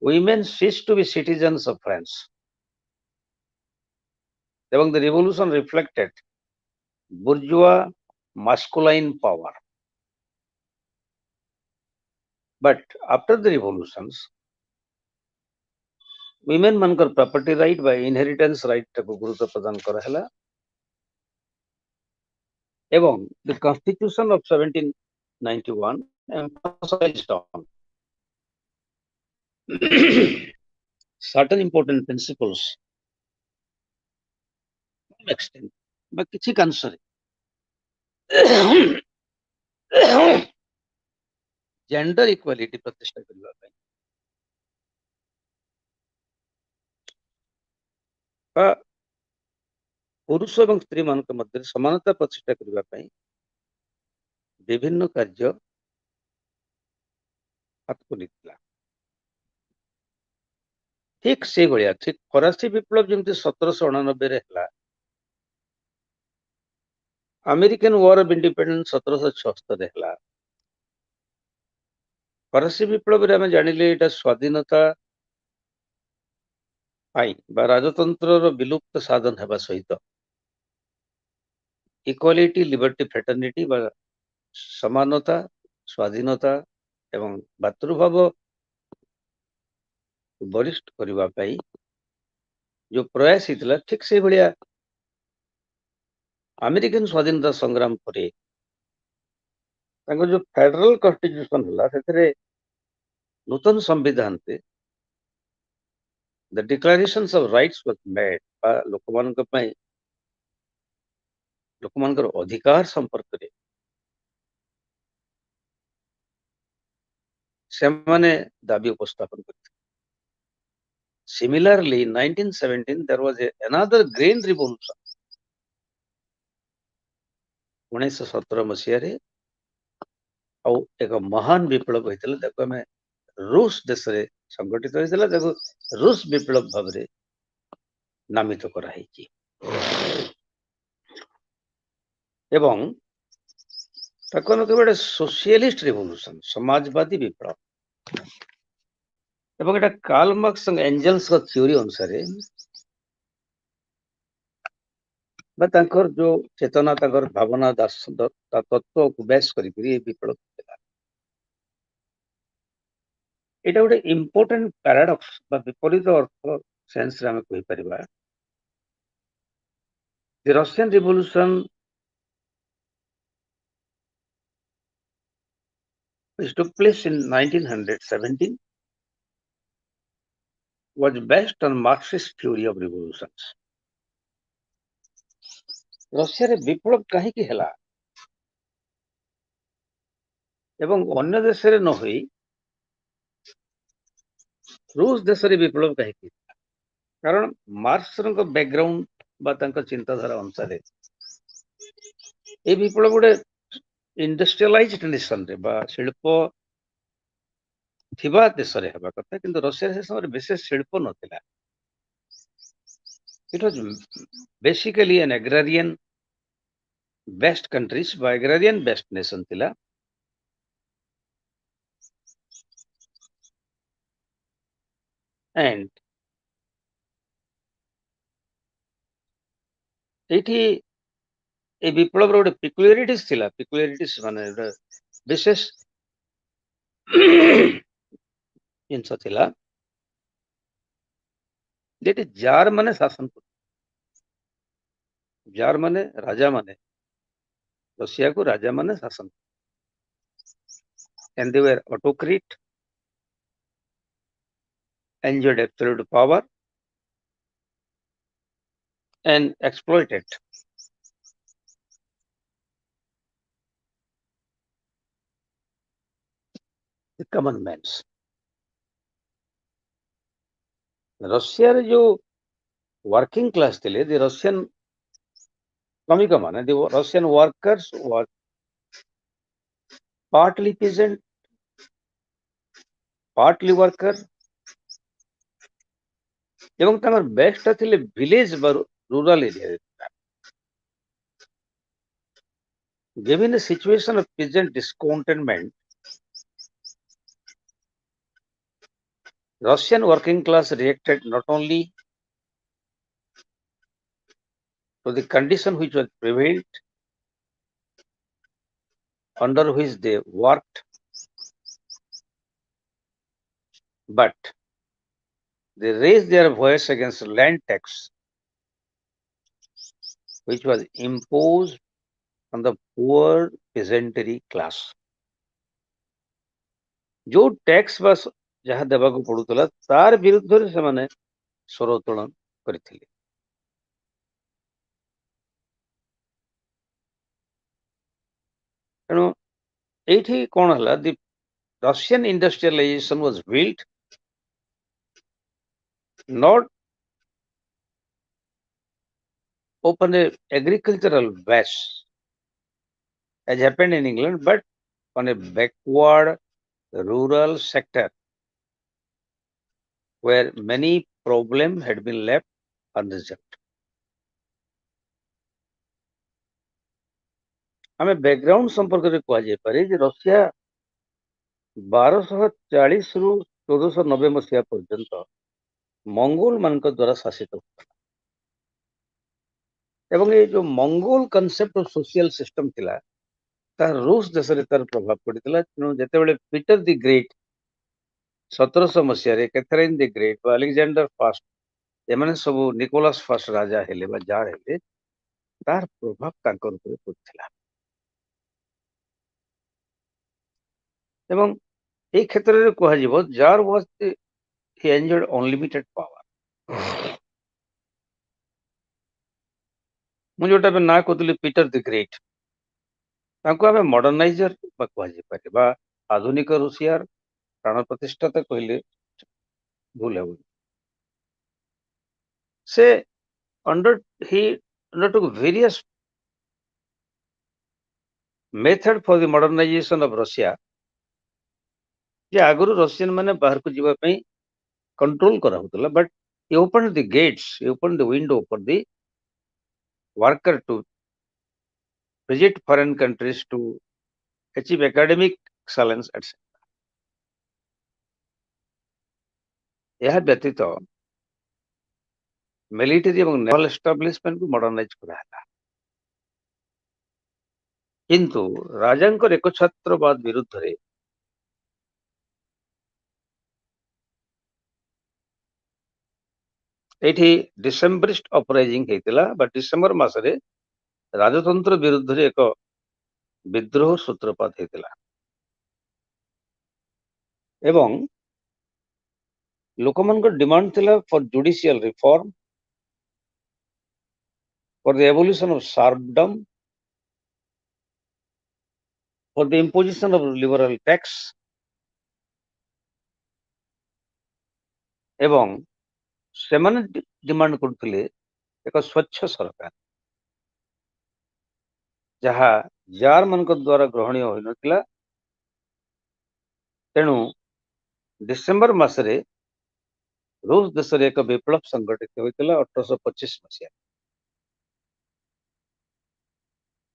women ceased to be citizens of France ଏବଂ the revolution reflected bourgeois masculine power. But after the revolutions, women ମାନଙ୍କର property right ବା inheritance right ଟାକୁ ଗୁରୁତ୍ୱ ପ୍ରଦାନ କରାହେଲା ଏବଂ the constitution of 1791 emphasized on certain important principles extent ବା କିଛି କାଂଶରେ gender equality ପ୍ରତିଷ୍ଠା କରିବା ପାଇଁ ବା ପୁରୁଷ ଏବଂ ସ୍ତ୍ରୀ ମାନଙ୍କ ମଧ୍ୟରେ ସମାନତା ପ୍ରତିଷ୍ଠା କରିବା ପାଇଁ ବିଭିନ୍ନ କାର୍ଯ୍ୟ ହାତକୁ ନେଇଥିଲା। ଠିକ ସେଇଭଳିଆ ଠିକ ଫରାସୀ ବିପ୍ଳବ ଯେମିତି 1789 ହେଲା, ଆମେରିକାନ ୱାର ଅଫ ଇଣ୍ଡିପେଣ୍ଡେନ୍ସ 1776 ହେଲା। ଫରାସୀ ବିପ୍ଳବରେ ଆମେ ଜାଣିଲେ ଏଇଟା ସ୍ୱାଧୀନତା ପାଇଁ ବା ରାଜତନ୍ତ୍ରର ବିଲୁପ୍ତ ସାଧନ ହେବା ସହିତ ଇକ୍ୱାଲିଟି ଲିବର୍ଟି ଫ୍ରେଟର୍ନିଟି ବା ସମାନତା ସ୍ୱାଧୀନତା ଏବଂ ଭାତୃଭାବ ବରିଷ୍ଠ କରିବା ପାଇଁ ଯୋଉ ପ୍ରୟାସ ହେଇଥିଲା, ଠିକ ସେଇଭଳିଆ ଆମେରିକାନ ସ୍ୱାଧୀନତା ସଂଗ୍ରାମ ପରେ ତାଙ୍କର ଯୋଉ ଫେଡରାଲ କନଷ୍ଟିଟ୍ୟୁସନ ହେଲା, ସେଥିରେ ନୂତନ ସମ୍ବିଧାନରେ the declarations of rights was made ବା ଲୋକମାନଙ୍କ ପାଇଁ ଲୋକମାନଙ୍କର ଅଧିକାର ସମ୍ପର୍କରେ ସେମାନେ ଦାବି ଉପସ୍ଥାପନ କରିଥିଲେ। Similarly, in 1917 there was another grain revolution. 1917 ମସିହାରେ ଆଉ ଏକ ମହାନ ବିପ୍ଳବ ହେଇଥିଲା, ତାକୁ ଆମେ ରୁଷ ଦେଶରେ ସଂଗଠିତ ହେଇଥିଲା, ତାକୁ ରୁଷ ବିପ୍ଳବ ଭାବରେ ନାମିତ କରାହେଇଛି। ଏବଂ ତାକୁ ଆମେ କହିବା ସୋସିଆଲିଷ୍ଟ ରିଭଲ୍ୟୁସନ, ସମାଜବାଦୀ ବିପ୍ଳବ। ଏବଂ ଏଟା କାର୍ଲ ମାର୍କ୍ସ ଏବଂ ଏଞ୍ଜେଲ୍ସଙ୍କ ଥିଓରି ଅନୁସାରେ ବା ତାଙ୍କର ଯୋଉ ଚେତନା, ତାଙ୍କର ଭାବନା ତତ୍ତ୍ୱକୁ ବେଶ କରିକି ଏ ବିପ୍ଳବ ଥିଲା। ଏଇଟା ଗୋଟେ ଇମ୍ପୋର୍ଟାଣ୍ଟ ପାରାଡକ୍ସ ବା ବିପରୀତ ଅର୍ଥ ସେନ୍ସରେ ଆମେ କହିପାରିବା। The Russian Revolution which took place in 1917 was based on Marxist theory of revolutions. ରଷିଆରେ ବିପ୍ଳବ କାହିଁକି ହେଲା ଏବଂ ଅନ୍ୟ ଦେଶରେ ନ ହୋଇ ରୁଷ ଦେଶରେ ବିପ୍ଳବ କାହିଁକି? କାରଣ ମାର୍କ୍ସଙ୍କ ବ୍ୟାକଗ୍ରାଉଣ୍ଡ ବା ତାଙ୍କ ଚିନ୍ତାଧାରା ଅନୁସାରେ ଏ ବିପ୍ଳବ ଗୋଟେ ଇଣ୍ଡଷ୍ଟ୍ରିଆଲାଇଜ୍ଡ ନେସନରେ ବା ଶିଳ୍ପ ଥିବା ଦେଶରେ ହେବା କଥା, କିନ୍ତୁ ରଷିଆ ସେ ସମୟରେ ବିଶେଷ ଶିଳ୍ପ ନଥିଲା। It was basically an agrarian based countries ବା agrarian based nation ଥିଲା। and ଏଇଠି ଏ ବିପ୍ଳବର ଗୋଟେ ପିକୁଲାରିଟିସ୍ ଥିଲା। ପିକୁଲାରିଟିସ୍ ମାନେ ଗୋଟେ ବିଶେଷ ଜିନିଷ ଥିଲା, ଯେଠି ଜାର ମାନେ ଶାସନ କରୁଥିଲେ। ଜାର ମାନେ ରାଜା ମାନେ, ରଷିଆକୁ ରାଜା ମାନେ ଶାସନ, and they were autocrat, enjoyed absolute power and exploited the common mans. ରଷିଆରେ ଯୋଉ working class ଥିଲେ, the Russian ଶ୍ରମିକ ମାନେ, the Russian workers were partly peasant, partly worker ଏବଂ ତାଙ୍କର ବେଷ୍ଟଟା ଥିଲେ ଭିଲେଜ ବା ରୁରାଲ ଏରିଆରେ। Given a situation of present discontentment, Russian working class reacted not only to the condition which was prevailed, under which they worked, but they raised their voice against land tax, which was imposed on the poor peasantry class. जो tax बा जहाँ देवाक पड़ुला तार विरुद्ध से माने स्वर उत्तोलन करथिले तेणु एठी कोन हला the Russian industrialization was built not upon a agricultural base as happened in England, but on a backward rural sector where many problems had been left unresolved. आम बैकग्राउंड संपर्क में कहुपे रशिया 1240 रु 1490 मसीहा पर्यंत मंगोल मान द्वारा शासित होता एवं ये जो Mongol concept of social system थिला तार रूस देश रे तार प्रभाव पड़ितला तेणु जेतेबेले पीटर द ग्रेट 1700 मसीह Catherine the Great Alexander first एमाने सब निकोलस फास्ट राजा हेले बा जार हेले तार प्रभाव तांकर ऊपर पड़ितला एवं ए क्षेत्र रे कहा जिवो jar was he enjoyed unlimited power मु जोटा पे ना कहतली पीटर द ग्रेट तांको आमे मॉडर्नाइजर बा कहा जे पारे बा आधुनिक रूसियार प्राण प्रतिष्ठाता कहले भूल हेबो से under he undertook various method for the modernization of Russia जे आगुरु रशियन माने बाहर को जीवा पई कंट्रोल करा होतला but he opened the gates he opened the window for the worker to visit foreign countries to achieve academic excellence etc. यह व्यतीत मिलिटरी और नेवल एस्टाब्लिशमेंट को मॉडर्नाइज करा किंतु राजांकर एकछत्रवाद विरुद्ध रे एठी डिसेंबरिस्ट अपराइजिंग हेतिला बट डिसेंबर मासरे राजतंत्र विरुद्ध रे एक विद्रोह सूत्रपात हेतिला एवं लोकमानकर डिमांड थिला for judicial reform for the evolution of serfdom for the imposition of liberal tax एवं सेमाने डिमांड करथिले एक स्वच्छ सरकार जहा जार मानक द्वारा ग्रहणीय होई नथिला तेणु डिसेंबर मासरे रूस देश रे एक विप्लव संगठित होइतिला 1825 मसीहा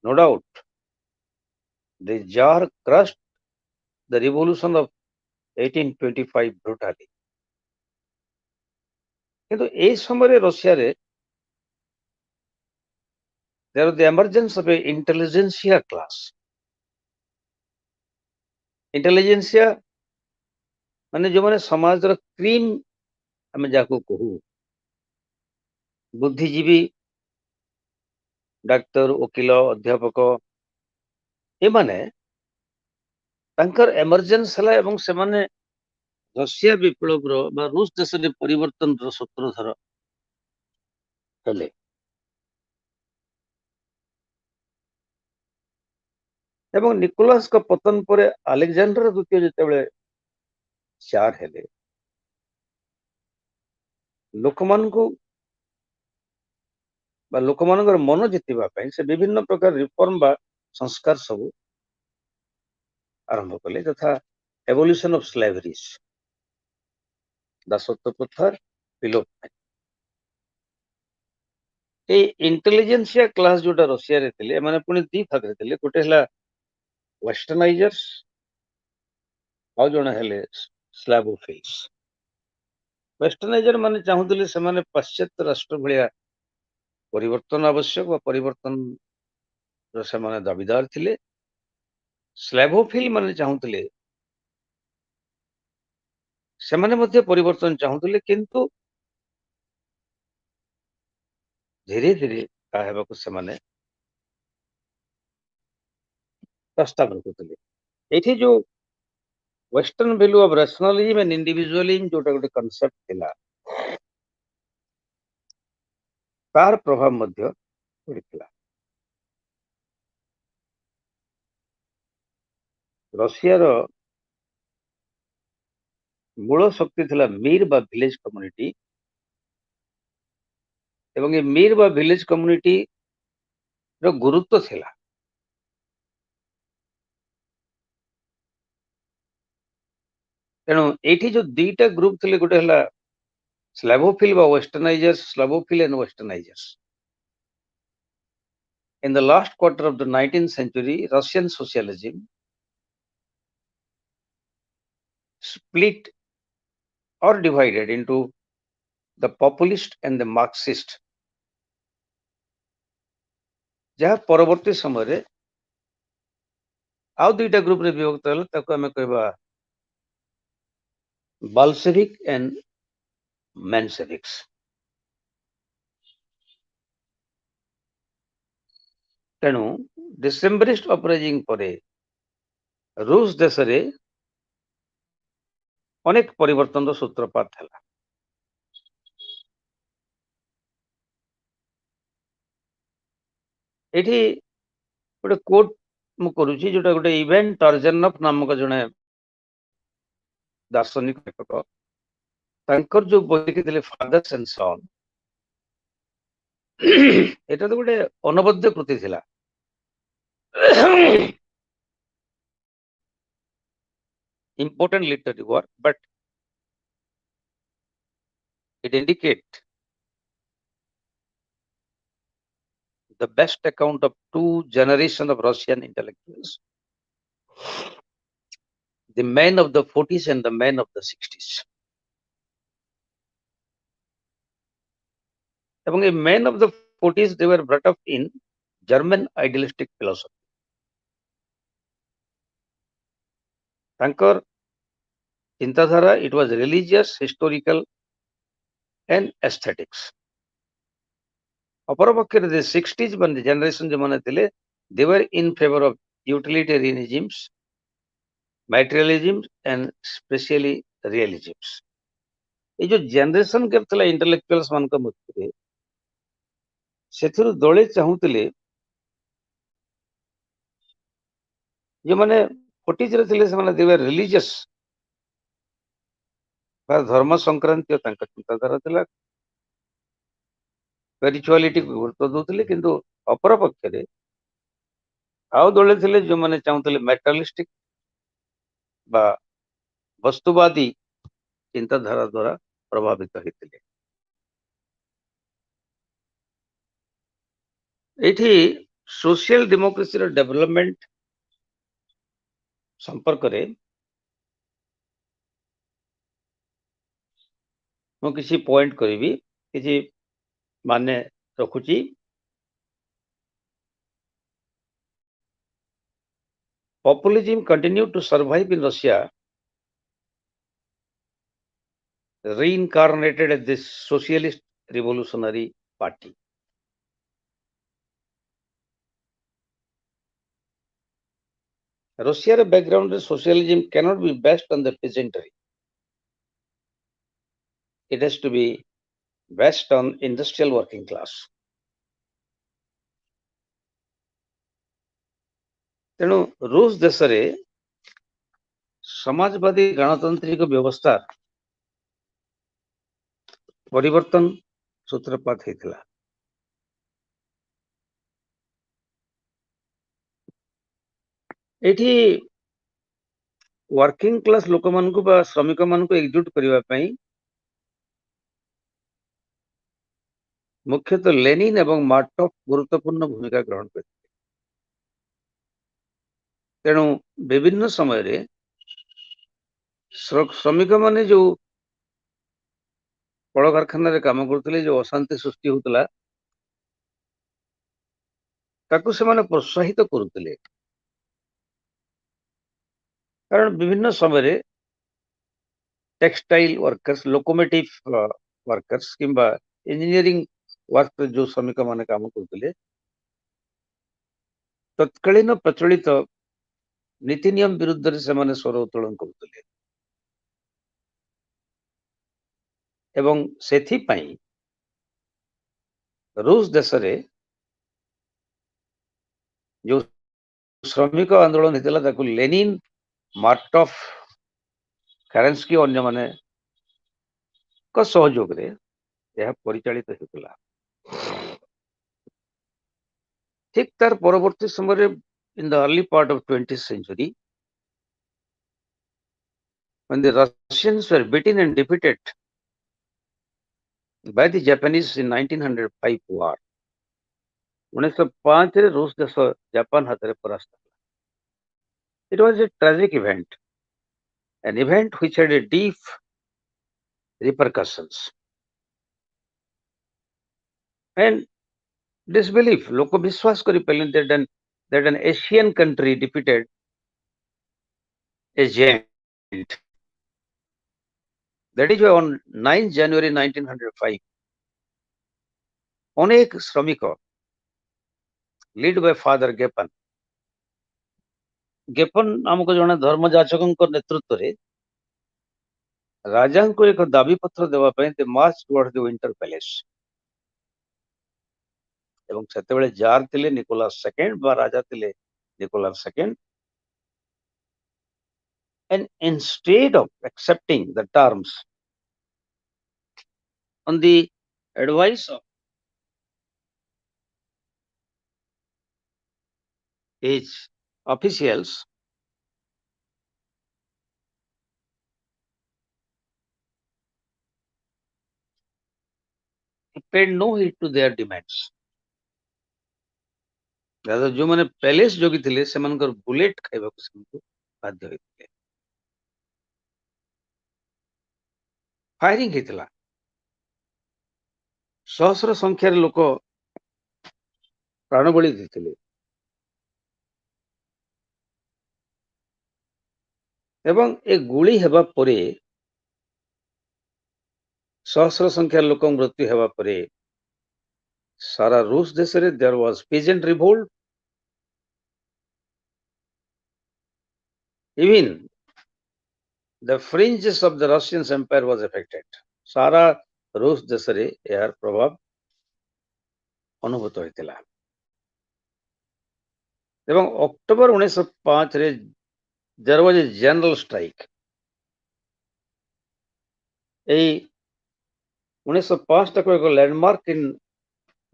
no doubt the tsar crushed the revolution of 1825 brutally किंतु ए समय रशिया रे there the emergence of a intelligentsia class intelligentsia माने जो माने समाज रो क्रीम हमें जाको कहू बुद्धिजीवी डाक्तर वकील अध्यापक ए माने तांकर एमर्जेंस हला एवं से माने रशिया विप्लव रो बा रूस देश रे परिवर्तन रो सूत्रधर हेले एवं निकोलस का पतन पर अलेक्जेंडर द्वितीय जेतेबेले चार हेले लोकमान को बा लोकमानकर मन जितिबा पई से विभिन्न प्रकार रिफॉर्म बा संस्कार सब आरंभ कले तथा एवोल्यूशन ऑफ स्लेवरीज दासत्व प्रथार विलोप ए इंटेलिजेंसिया क्लास जोटा रशिया रे थिले माने पुनी दी भाग रे थिले गोटे हला वेस्टर्नाइजर्स आ जण हेले स्लैबोफिल्स वेस्टर्नाइजर माने चाहुतले से माने पाश्चात्य राष्ट्र भलिया परिवर्तन आवश्यक व परिवर्तन रो से माने दाबीदार थिले स्लैबोफिल माने चाहुतले से माने मध्ये परिवर्तन चाहुतले किंतु धीरे धीरे का हेबाकु से माने प्रस्ताव रखुतले एठी जो western value of rationalism and individualism जोटा गोटे कांसेप्ट थिला तार प्रभाव मध्य पड़िथिला रशिया रो मूल शक्ति थिला मीर बा विलेज कम्युनिटी एवं ये मीर बा विलेज कम्युनिटी रो गुरुत्व थिला तेणु एठी जो दीटा ग्रुप थिले गोटे हला स्लैबोफिल बा वेस्टर्नाइजर्स स्लैबोफिल and वेस्टर्नाइजर्स in the last quarter of the 19th century Russian socialism split or divided into the populist and the marxist जहाँ परवर्ती समय रे आउ दुईटा ग्रुप रे विभक्त हला ताको हमें कहबा बाल्शेविक एंड मेंशेविक्स तेणु डिसेम्बरिस्ट अपराइजिंग परे रूस देश रे अनेक परिवर्तन रो सूत्रपात हला एठी गोटे कोट मु करूची जोटा गोटे इवेंट टर्जनफ नामक जने दार्शनिक लेखक तांकर जो बही लिखिथिले फादर्स एंड सन एटा तो गोटे अनबद्ध कृति थिला important literary work but it indicates the best account of two generations of Russian intellectuals, the men of the 40s and the men of the 60s. Among the men of the 40s, they were brought up in German idealistic philosophy. Tankar Chintadhara, it was religious, historical, and aesthetics. Aparapakkare, the 60s when the generation they were in favor of utilitarianisms, materialism, and especially realisms. ये जो generation gap थिला intellectuals मानक मध्य सेथिरु दळे चाहुतले जे माने 40s रे थिले से माने दे वर religious बा धर्म संक्रांति तांका चिंताधारा थिला स्पिरिचुअलिटी को गुरुत्व दउतले किंतु अपर पक्षरे आउ दळे थिले जो माने चाहुतले मेटलिस्टिक बा वस्तुवादी चिंताधारा द्वारा प्रभावित होइतले एठी सोशल डेमोक्रेसी रो डेवलपमेंट संपर्क रे मु किसी पॉइंट करिवि किसी माने रखुची populism continued to survive in Russia, reincarnated as this socialist revolutionary party. Russia's background socialism cannot be based on the peasantry. It has to be based on industrial working class. तेणु रूस देश रे समाजवादी गणतांत्रिक व्यवस्था परिवर्तन सूत्रपात हेतिला एठी वर्किंग क्लास लोक मानकु बा श्रमिक मानकु एकजुट करिवा पई मुख्यतः लेनिन एवं मार्टफ गुरुत्वपूर्ण भूमिका ग्रहण करते। तेणु विभिन्न समय श्रमिक माने जो कल कारखाना काम करते जो अशांति सृष्टि होता प्रोत्साहित करुले। कारण विभिन्न समय टेक्सटाइल वर्कर्स, लोकोमोटिव वर्कर्स किंबा इंजीनियरिंग वर्क जो श्रमिक माने काम करते तत्कालीन प्रचलित नीति नियम विरुद्ध से माने स्वर उत्तोलन करते एवं सेथिपाई रूस देश रे जो श्रमिक आंदोलन होता लेनिन, मार्टफ, कैरेंस्की और अन्य माने सहयोग रे यह परिचालित होता। ठीक तार परवर्ती समय in the early part of 20th century when the Russians were beaten and defeated by the Japanese in 1905 war 1905 रे रूस देश जापान हाथ रे परास्त। It was a tragic event, an event which had a deep repercussions and disbelief. लोग विश्वास करी पहले that an Asian country defeated a giant. That is why on 9 January 1905 अनेक श्रमिक लीड बाय फादर गेपन नामक जड़े धर्मजाचक नेतृत्व रे राजा को एक दाबी पत्र देवाई the march towards the winter palace एवं सेतेबेले जार थिले निकोलास सेकेंड बा राजा थिले Nicholas second and instead of accepting the terms on the advice of his officials, he paid no heed to their demands. दादा जो मैंने पैलेस जोगी थिले से मनकर बुलेट खाइबा को सेमको बाध्य होइथिले। फायरिंग हेतला सहस्र संख्यार लोक प्राणबली देथिले एवं ए गुली हेबा परे सहस्र संख्यार लोक मृत्यु हेबा परे सारा रूस देश रे there was peasant revolt. Even the fringes of the Russian empire was affected. सारा रूस देश रे यार प्रभाव अनुभूत होइतिला एवं अक्टोबर 1905 रे there was a general strike. ए 1905 तक एक लैंडमार्क इन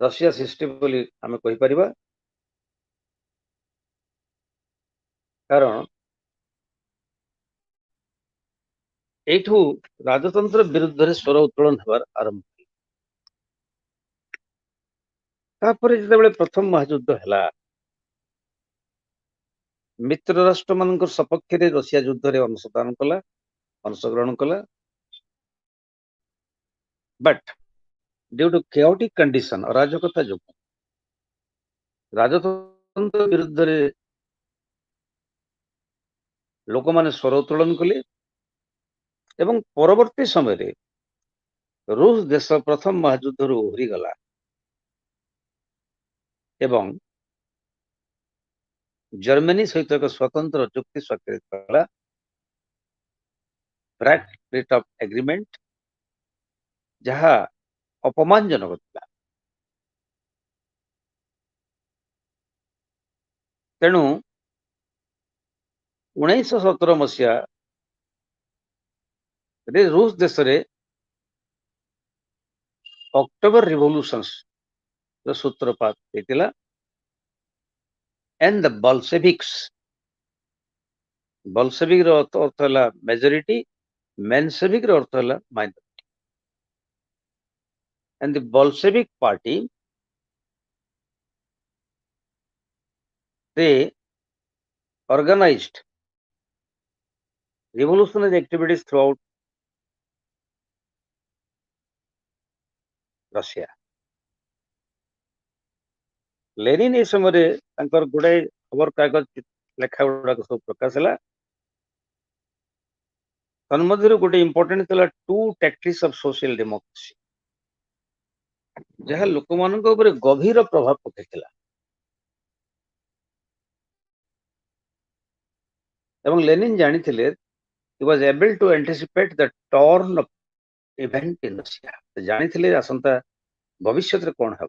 रशिया हिस्ट्री बोली आमे कहि परिबा कारण एठू राजतंत्र विरुद्ध रे स्वर उत्तोलन हेबार आरंभ तापर जेतेबेले प्रथम महायुद्ध हला मित्र राष्ट्र मानकर सपक्ष रे रशिया युद्ध रे अंशग्रहण कला but due to chaotic condition अराजकता जो राजतंत्र विरुद्ध रे लोक माने स्वर उत्तोलन कले एवं परवर्ती समय रे रूस देश प्रथम महायुद्ध रू ओहरी गला एवं जर्मनी सहित एक स्वतंत्र चुक्ति स्वाक्षरित कला ब्रैकेट ऑफ एग्रीमेंट जहा अपमानजनक था। तेणु 1917 मसीहा रूस देश रे अक्टोबर रिवोल्यूशंस सूत्रपात होता एंड द बल्शेविक्स बल्शेविक अर्थ है मेजोरिटी मेनसेविक अर्थ है minority. and the Bolshevik party, they organized revolutionary activities throughout Russia. Lenin ए समय गुड़ाए खबर कागज लेखा गुड़ाक सब प्रकाश है तन्मध्य गोटे इंपोर्टेंट था two tactics of social democracy जहाँ लोक मान गभीर प्रभाव पकड़ लेनिन जानी he was able to anticipate the turn of event in Russia जानी आसंता भविष्य रे कौन है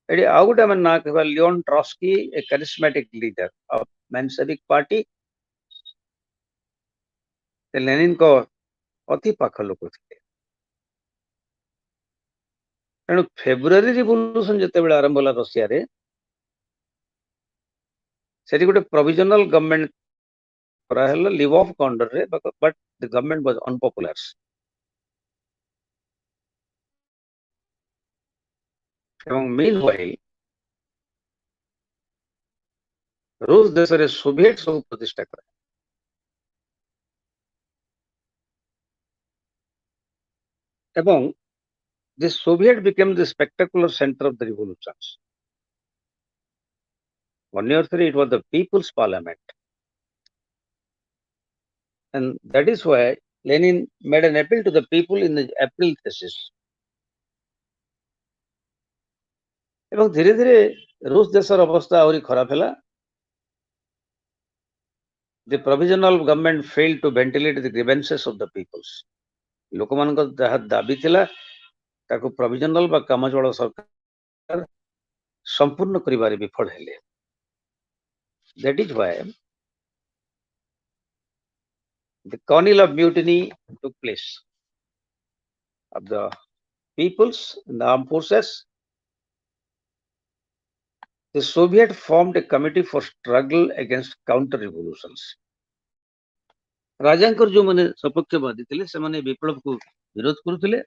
एडी आउ गोटे आम ना कहबा Leon Trotsky a charismatic leader of Menshevik party Lenin को अति पाख लोक थे तेणु फेब्रुआरी रिवोल्यूशन जिते बेले आरंभ होला रशिया रे सेठी गोटे प्रोविजनल गवर्नमेंट करा हला लिव ऑफ अंडर रे but the government was unpopular एवं मीनवाइल रूस देश रे सोवियत सब प्रतिष्ठा करा एवं the Soviet became the spectacular center of the revolutions. 1 year 3, it was the People's Parliament. And that is why Lenin made an appeal to the people in the April thesis. এবং ধীরে ধীরে রুশ দেশের অবস্থা আହୁରି ଖରାପ ହେଲା the provisional government failed to ventilate the grievances of the peoples ଲୋକମାନଙ୍କ ଯାହା ଦାବି ଥିଲା ତାକୁ provisional ବା କାମଚଳ ସରକାର ସମ୍ପୂର୍ଣ୍ଣ କରିବାରେ ବିଫଳ ହେଲେ that is why the kernel of mutiny took place of the peoples and the armed forces. The Soviet formed a committee for struggle against counter-revolutions. राजांकर जो माने सपक्षवादी थे से माने विप्लव को विरोध करुले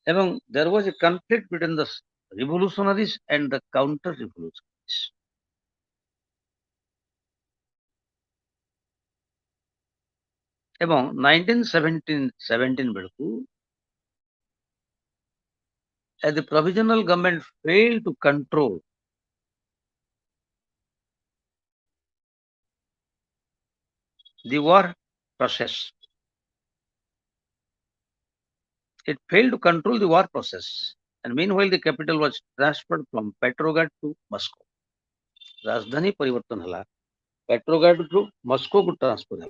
एवं there was a conflict between the revolutionaries and the counter-revolutionaries. एवं 1917 बेलू as the provisional government failed to control the war process. It failed to control the war process. And meanwhile, the capital was transferred from Petrograd to Moscow. राजधानी परिवर्तन हला Petrograd to Moscow को transfer है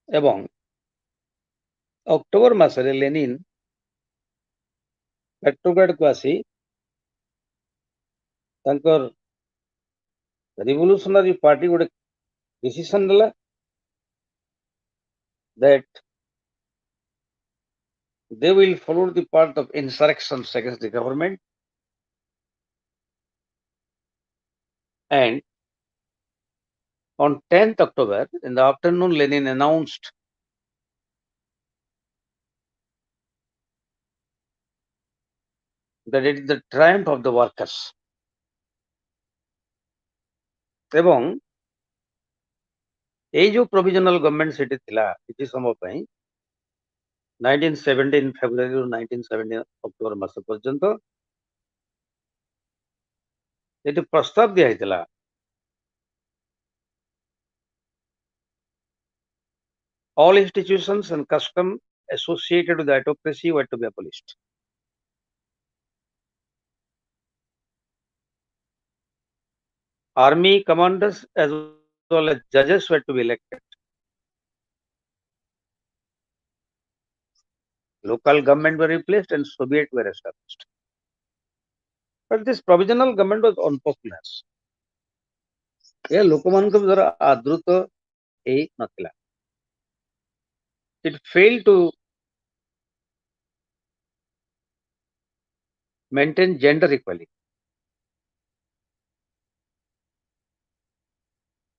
एवं October मासरे Lenin Petrograd को आसी तांकर revolutionary party गोटे डिसीजन नला that they will follow the path of insurrections against the government and on 10th October in the afternoon Lenin announced that it is the triumph of the workers एवं ये जो provisional government सेठी थिला किछि समय पई 1917 February 1917 October मास पर्यंत ये प्रस्ताव दिया हितला all institutions and custom associated with the autocracy were to be abolished. Army commanders as well as judges were to be elected. Local government were replaced and Soviet were established. But this provisional government was unpopular. यह लोकमानक द्वारा आदृत ए नथिला. It failed to maintain gender equality.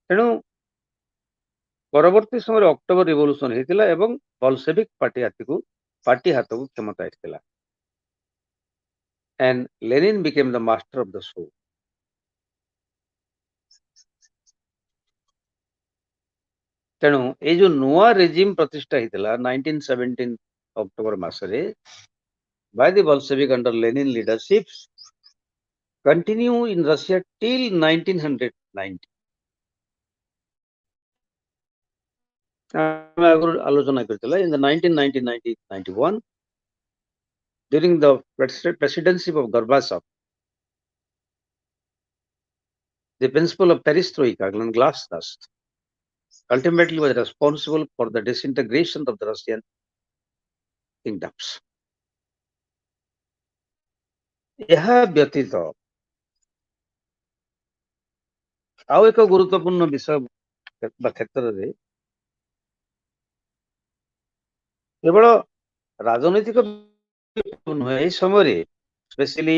ତେଣୁ ପରବର୍ତ୍ତୀ ସମୟରେ October revolution ହେଇଥିଲା ଏବଂ ବଲସେଭିକ party ହାତକୁ କ୍ଷମତା ଆସିଥିଲା, and Lenin became the master of the show. ତେଣୁ ଏଇ ଯୋଉ ନୂଆ ରେଜିମ୍ ପ୍ରତିଷ୍ଠା ହେଇଥିଲା 1917 ଅକ୍ଟୋବର ମାସରେ by the Bolshevik under Lenin leadership continue in Russia till 1990. ଆମେ ଆଗରୁ ଆଲୋଚନା କରିଥିଲା in the 1990-91 during the presidency of Gorbachev, the principle of perestroika and glasnost ultimately was responsible for the disintegration of the Russian kingdoms. ଏହା ବ୍ୟତୀତ ଆଉ ଏକ ଗୁରୁତ୍ୱପୂର୍ଣ୍ଣ ବିଷୟ ବା କ୍ଷେତ୍ରରେ କେବଳ ରାଜନୈତିକ ନୁହେଁ, ଏହି ସମୟରେ specially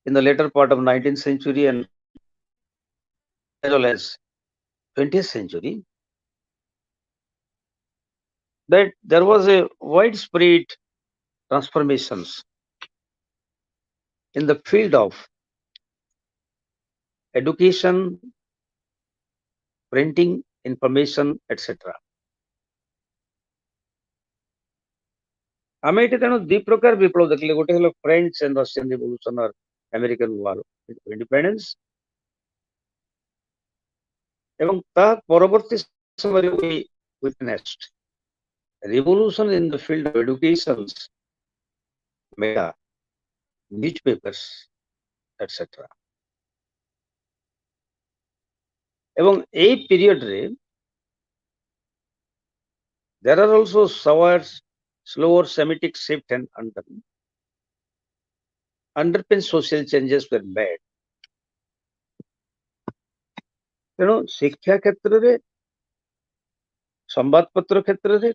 in the later part of 19th century and as well as 20th century, that there was a widespread transformations in the field of education, printing, information, etc. ଆମେ ଏଠି ତେଣୁ ଦୁଇ ପ୍ରକାର ବିପ୍ଳବ ଦେଖିଲେ, ଗୋଟେ ହେଲା French and Russian revolution or American war independence, ଏବଂ ତା ପରବର୍ତ୍ତୀ ସମୟରେ we witnessed revolution in the field of education, media, newspapers, etc. এবং এই পিরিয়ডরে there are also slower Semitic shift and underpin social changes were made. ତେଣୁ ଶିକ୍ଷା କ୍ଷେତ୍ରରେ, ସମ୍ବାଦପତ୍ର କ୍ଷେତ୍ରରେ,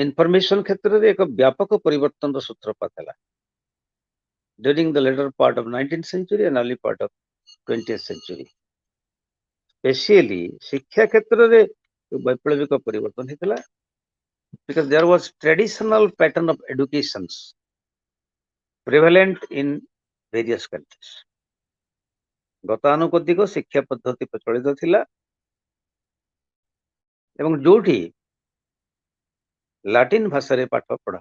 ଇନଫର୍ମେସନ କ୍ଷେତ୍ରରେ ଏକ ବ୍ୟାପକ ପରିବର୍ତ୍ତନର ସୂତ୍ରପାତ ହେଲା during the later part of 19th century and early part of 20th century. Specially ଶିକ୍ଷା କ୍ଷେତ୍ରରେ ବୈପ୍ଳବିକ ପରିବର୍ତ୍ତନ ହେଇଥିଲା because there was traditional pattern of educations prevalent in various countries. ଗତାନୁଗତିକ ଶିକ୍ଷା ପଦ୍ଧତି ପ୍ରଚଳିତ ଥିଲା ଏବଂ ଯୋଉଠି ଲାଟିନ ଭାଷାରେ ପାଠ ପଢା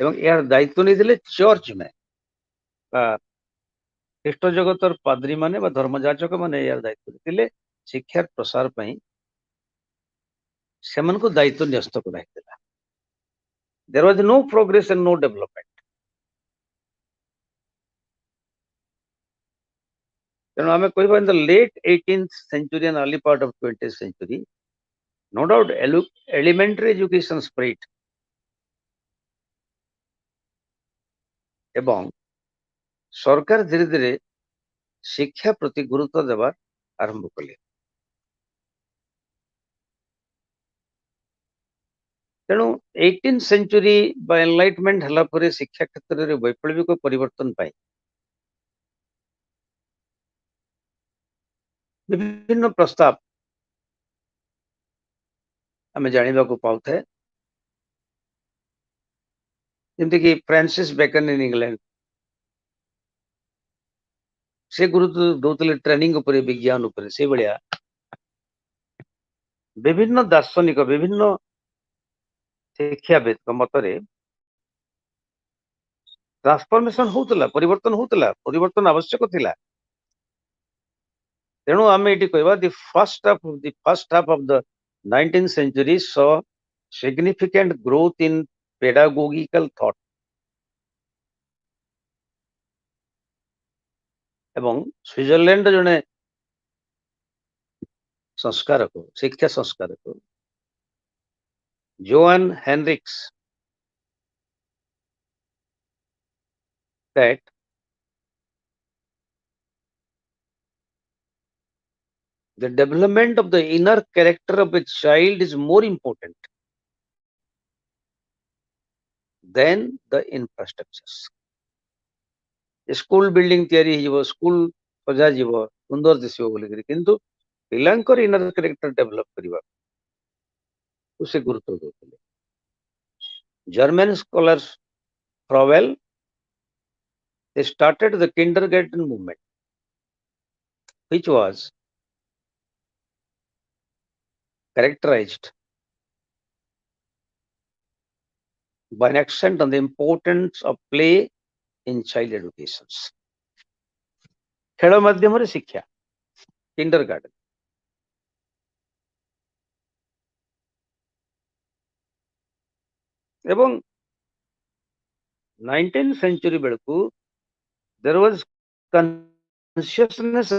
ଏବଂ ଏହାର ଦାୟିତ୍ୱ ନେଇଥିଲେ ଚର୍ଚ୍ଚମ୍ୟାନ ବା ଖ୍ରୀଷ୍ଟ ଜଗତର ପାଦ୍ରୀ ମାନେ ବା ଧର୍ମଯାଜକ ମାନେ ଏହାର ଦାୟିତ୍ୱ ନେଇଥିଲେ। ଶିକ୍ଷାର ପ୍ରସାର ପାଇଁ ସେମାନଙ୍କୁ ଦାୟିତ୍ୱ ନ୍ୟସ୍ତ କରାଯାଇଥିଲା। There was no progress and no development. ତେଣୁ ଆମେ କହିବା in the late 18th century and early part of 20th century, no doubt elementary education spread ଏବଂ ସରକାର ଧୀରେ ଧୀରେ ଶିକ୍ଷା ପ୍ରତି ଗୁରୁତ୍ୱ ଦେବା ଆରମ୍ଭ କଲେ। ତେଣୁ 18th century ବା ଏନଲାଇଟମେଣ୍ଟ ହେଲା ପରେ ଶିକ୍ଷା କ୍ଷେତ୍ରରେ ବୈପ୍ଳବିକ ପରିବର୍ତ୍ତନ ପାଇଁ ବିଭିନ୍ନ ପ୍ରସ୍ତାବ ଆମେ ଜାଣିବାକୁ ପାଉଥାଏ, ଯେମିତିକି ଫ୍ରାନ୍ସିସ୍ ବେକନ ଇନ୍ ଇଂଲଣ୍ଡ, ସେ ଗୁରୁତ୍ୱ ଦଉଥିଲେ ଟ୍ରେନିଂ ଉପରେ, ବିଜ୍ଞାନ ଉପରେ। ସେଇଭଳିଆ ବିଭିନ୍ନ ଦାର୍ଶନିକ, ବିଭିନ୍ନ ଶିକ୍ଷାବିଦଙ୍କ ମତରେ ଟ୍ରାନ୍ସଫର୍ମେସନ ହଉଥିଲା, ପରିବର୍ତ୍ତନ ହଉଥିଲା, ପରିବର୍ତ୍ତନ ଆବଶ୍ୟକ ଥିଲା। ତେଣୁ ଆମେ ଏଠି କହିବା the first half of the 19th century saw significant growth in pedagogical thought ଏବଂ ସ୍ୱିଜରଲ୍ୟାଣ୍ଡ ଜଣେ ସଂସ୍କାରକ, ଶିକ୍ଷା ସଂସ୍କାରକ Joan Henriques that the development of the inner character of a child is more important then the infrastructures. School building तैयारी हो school सजा जीव सुंदर दिशो बोलिकरी किंतु पिलांकर इनर कैरेक्टर डेवलप करबा उसे गुरुत्व देते German scholars Froebel they started the kindergarten movement which was characterized by an accent on the importance of play in child education. ଖେଳ ମାଧ୍ୟମରେ ଶିକ୍ଷା kindergarten ଏବଂ 19th century ବେଳକୁ there was consciousness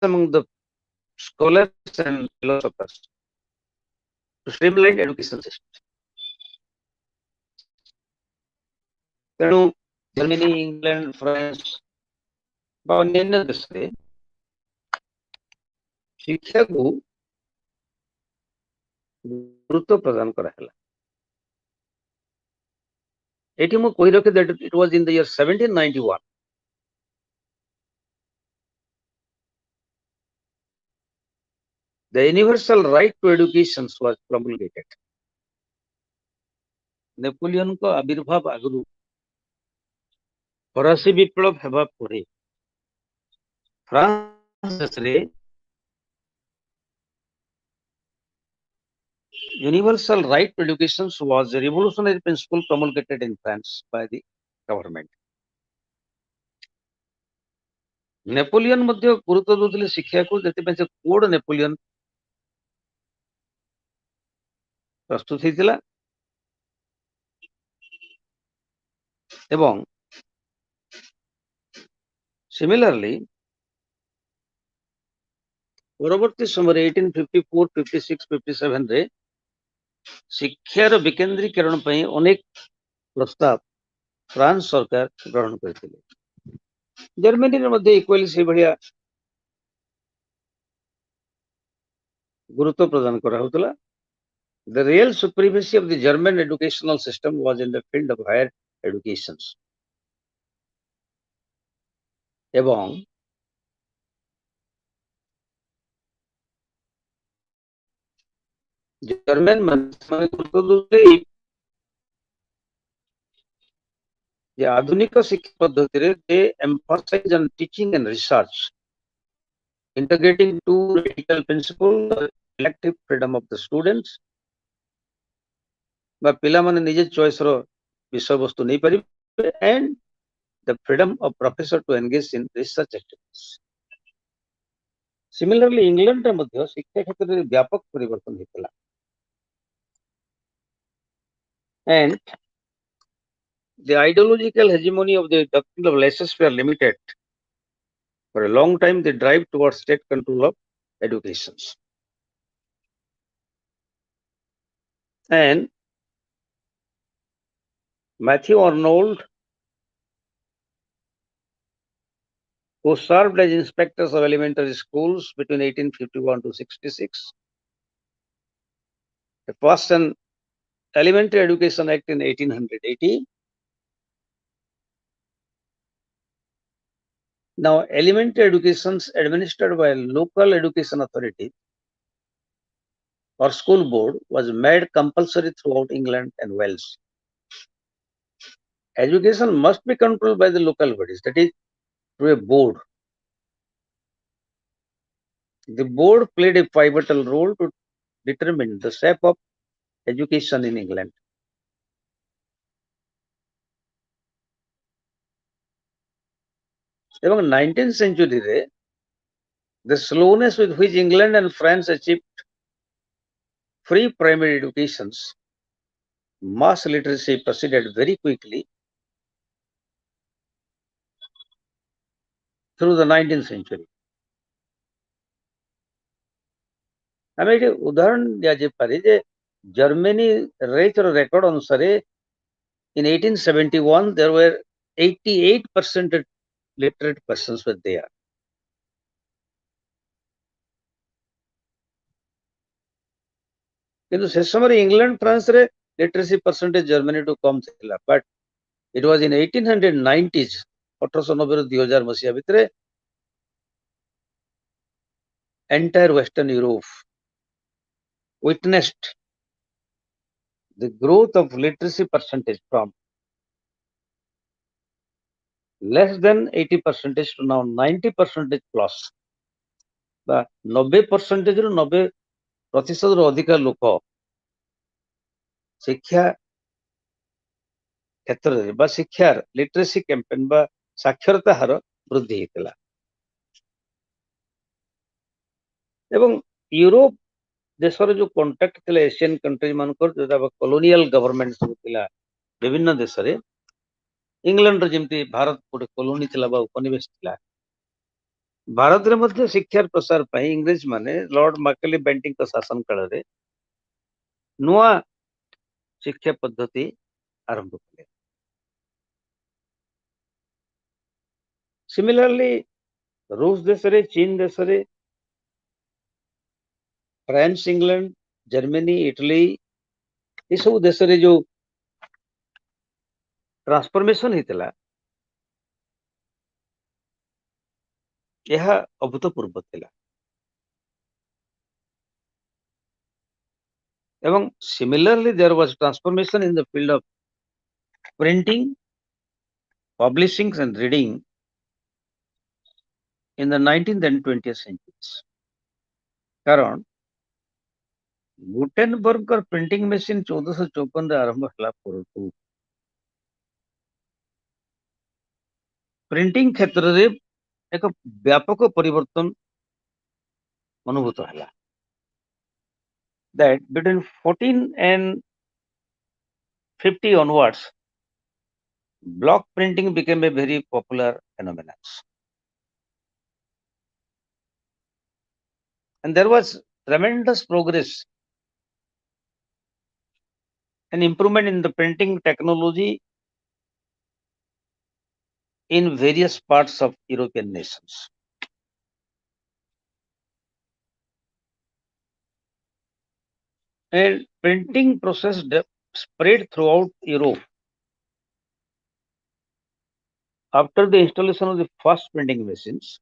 among the scholars and philosophers to streamline education system. ତେଣୁ Germany England France ବା ଅନ୍ୟାନ୍ୟ ଦେଶରେ ଶିକ୍ଷାକୁ ଗୁରୁତ୍ୱ ପ୍ରଦାନ କରାହେଲା ଏଠି ମୁଁ କହି ରଖେ that it was in the year 1791 the universal right to education was promulgated. Napoleon को आविर्भाव आगु फरासी विप्लव हेबा परे फ्रांस रे universal right to education was a revolutionary principle promulgated in France by the government. Napoleon मध्य गुरुत्व देउथिले शिक्षा को जति पे कोड नेपोलियन प्रस्तुत हेतिला एवं सिमिलरली परवर्ती समय 1854 56 57 रे शिक्षार विकेंद्रीकरण पई अनेक प्रस्ताव फ्रांस सरकार ग्रहण करथिले जर्मनी रे मध्ये इक्वली से बढ़िया गुरुत्व प्रदान करा होतला the real supremacy of the German educational system was in the field of higher education এবং जर्मन মানে গুরুত্ব দেই যে আধুনিক শিক্ষা পদ্ধতিরে they emphasize on teaching and research integrating two critical principles the elective freedom of the students বা ପିଲାମାନେ ନିଜେ ଚଏସ ର ବିଷୟ ବସ୍ତୁ ନେଇ ପାରିବେ and the freedom of professor to engage in research activities. Similarly, England ରେ ମଧ୍ୟ ଶିକ୍ଷା କ୍ଷେତ୍ରରେ ବ୍ୟାପକ ପରିବର୍ତ୍ତନ ହେଇଥିଲା and the ideological hegemony of the doctrine of laissez-faire limited for a long time the drive towards state control of education. And Matthew Arnold, who served as inspectors of elementary schools between 1851 to 66, the first an Elementary Education Act in 1880. Now, elementary educations administered by a local education authority or school board was made compulsory throughout England and Wales. Education must be controlled by the local bodies, that is, through a board. The board played a pivotal role to determine the shape of education in England. Even 19th century, the slowness with which England and France achieved free primary educations, mass literacy proceeded very quickly through the 19th century. ଆମେ ଏଠି ଉଦାହରଣ ଦିଆଯାଇପାରେ ଯେ Germany ରେଚର record ଅନୁସାରେ in 1871 there were 88% literate persons were there. କିନ୍ତୁ ସେ ସମୟରେ England France ରେ literacy percentage Germany to कम थिला, but it was in 1890s 1890 ରୁ 2000 ମସିହା ଭିତରେ entire Western Europe witnessed the growth of literacy percentage from less than 80% to now 90% plus. ବା 90% ରୁ 90% ରୁ ଅଧିକ ଲୋକ ଶିକ୍ଷା କ୍ଷେତ୍ରରେ ବା ଶିକ୍ଷାର লিটারেসি କ୍ୟାମ୍ପେନ୍ ବା ସାକ୍ଷରତା ହାର ବୃଦ୍ଧି ହେଇଥିଲା। ଏବଂ ୟୁରୋପ ଦେଶର ଯୋଉ କଣ୍ଟାକ୍ଟ ଥିଲା ଏସିଆନ୍ କଣ୍ଟ୍ରି ମାନଙ୍କର ଯୋଉଟା କଲୋନିଆଲ ଗଭର୍ଣ୍ଣମେଣ୍ଟ ସବୁ ଥିଲା ବିଭିନ୍ନ ଦେଶରେ, ଇଂଲଣ୍ଡର ଯେମିତି ଭାରତ ଗୋଟେ କଲୋନି ଥିଲା ବା ଉପନିବେଶ ଥିଲା, ଭାରତରେ ମଧ୍ୟ ଶିକ୍ଷାର ପ୍ରସାର ପାଇଁ ଇଂରେଜ ମାନେ ଲର୍ଡ ମାକେଲି ବେଣ୍ଟିଙ୍କ ଶାସନ କାଳରେ ନୂଆ ଶିକ୍ଷା ପଦ୍ଧତି ଆରମ୍ଭ କଲେ। ସିମିଲାରଲି ରୁଷ ଦେଶରେ, ଚୀନ ଦେଶରେ, ଫ୍ରାନ୍ସ, ଇଂଲଣ୍ଡ, ଜର୍ମାନୀ, ଇଟାଲୀ ଏସବୁ ଦେଶରେ ଯୋଉ ଟ୍ରାନ୍ସଫର୍ମେସନ ହେଇଥିଲା ଏହା ଅଭୂତପୂର୍ବ ଥିଲା। ଏବଂ similarly there was transformation in the field of printing, publishing and reading in the 19th and 20th centuries. କାରଣ ଗୁଟେନବର୍ଗର ପ୍ରିଣ୍ଟିଂ ମେସିନ୍ 1454 ଆରମ୍ଭ ହେଲା ପରଠୁ ପ୍ରିଣ୍ଟିଂ କ୍ଷେତ୍ରରେ ଏକ ବ୍ୟାପକ ପରିବର୍ତ୍ତନ ଅନୁଭୂତ ହେଲା। That between 1450 onwards, block printing became a very popular phenomenon. And there was tremendous progress and improvement in the printing technology in various parts of European nations. And printing process spread throughout Europe. After the installation of the first printing machines,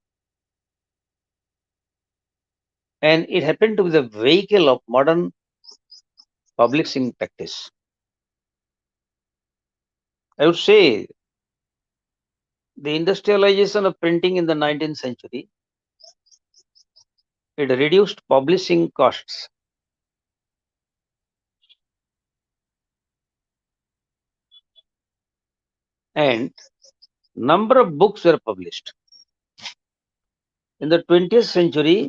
and it happened to be the vehicle of modern publishing practice. I would say the industrialization of printing in the 19th century, it reduced publishing costs and number of books were published. In the 20th century,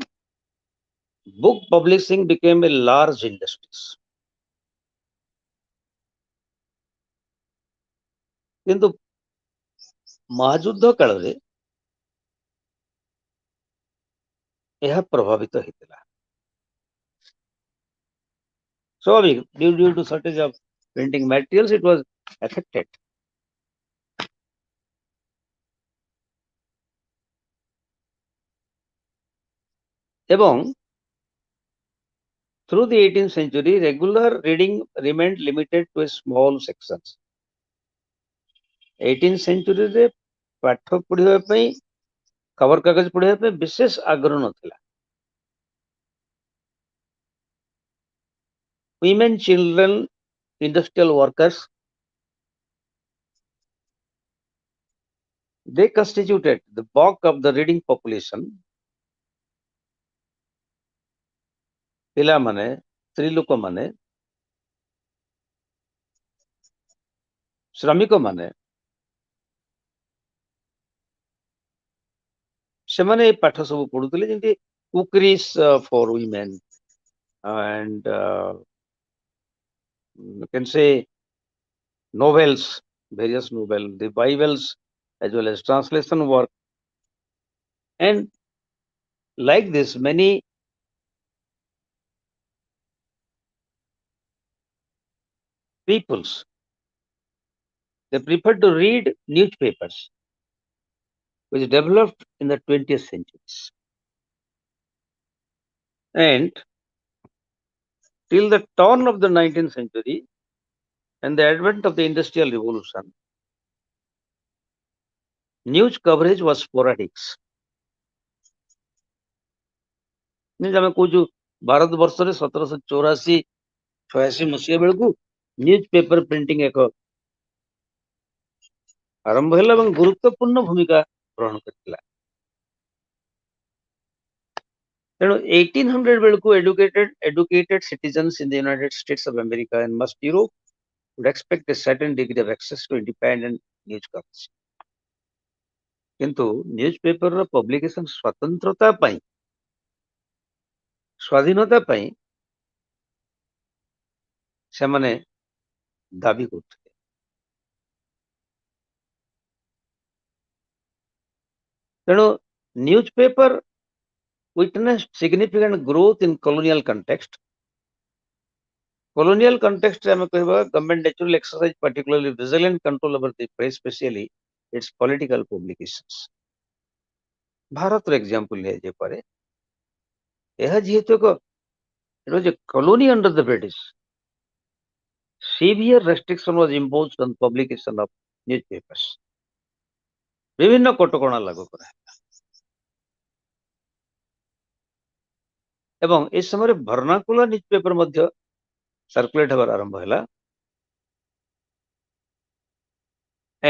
book publishing became a large industry. କିନ୍ତୁ ମହାଯୁଦ୍ଧ କାଳରେ ଏହା ପ୍ରଭାବିତ ହେଇଥିଲା। ସ୍ୱାଭାବିକ, due to shortage of printing materials, it was affected. এবং through the 18th century, regular reading remained limited to a small sections. 18th century ରେ ପାଠ ପଢିବା ପାଇଁ, ଖବର କାଗଜ ପଢିବା ପାଇଁ ବିଶେଷ ଆଗ୍ରହ ନଥିଲା। Women, children, industrial workers, they constituted the bulk of the reading population. ପିଲାମାନେ, ସ୍ତ୍ରୀ ଲୋକମାନେ, ଶ୍ରମିକ ମାନେ, ସେମାନେ এই ପାଠ ସବୁ ପଢୁଥିଲେ, ଯେମିତି କୁକରିଜ for women and you can say novels, various novels, the Bibles, as well as translation work, and like this many peoples, they prefer to read newspapers, which developed in the 20th centuries. And till the turn of the 19th century, And the advent of the Industrial Revolution, news coverage was sporadic. ଆମେ କହୁଛୁ ଭାରତ ବର୍ଷରେ 1784-86 ମସିହା ବେଳକୁ news paper printing ଏକ ଆରମ୍ଭ ହେଲା ଏବଂ ଗୁରୁତ୍ୱପୂର୍ଣ୍ଣ ଭୂମିକା ଗ୍ରହଣ କରିଥିଲା। ତେଣୁ 1800 ବେଳକୁ educated citizens in the United States of America and most Europe would expect a certain degree of access to independent news coverage. କିନ୍ତୁ ନ୍ୟୁଜ ପେପରର ପବ୍ଲିକେସନ ସ୍ୱତନ୍ତ୍ରତା ପାଇଁ ସ୍ୱାଧୀନତା ପାଇଁ ସେମାନେ ଦାବି କରୁଥିଲେ। ତେଣୁ news paper witnessed significant growth in colonial context. Colonial context ଆମେ କହିବା government naturally exercise particularly vigilant control over the press, especially its political publications. ଭାରତର ଏକ୍ସାମ୍ପଲ ନିଆଯାଇପାରେ। ଏହା ଯେହେତୁ ଏକ it was a colony under the British, severe restriction was imposed on publication of newspapers. ବିଭିନ୍ନ କଟକଣା ଲାଗୁ କରାହେଲା ଏବଂ ଏ ସମୟରେ ଭର୍ଣ୍ଣାକୁଲାର ନ୍ୟୁଜ ପେପର ମଧ୍ୟ ସାର୍କୁଲେଟ ହେବାର ଆରମ୍ଭ ହେଲା।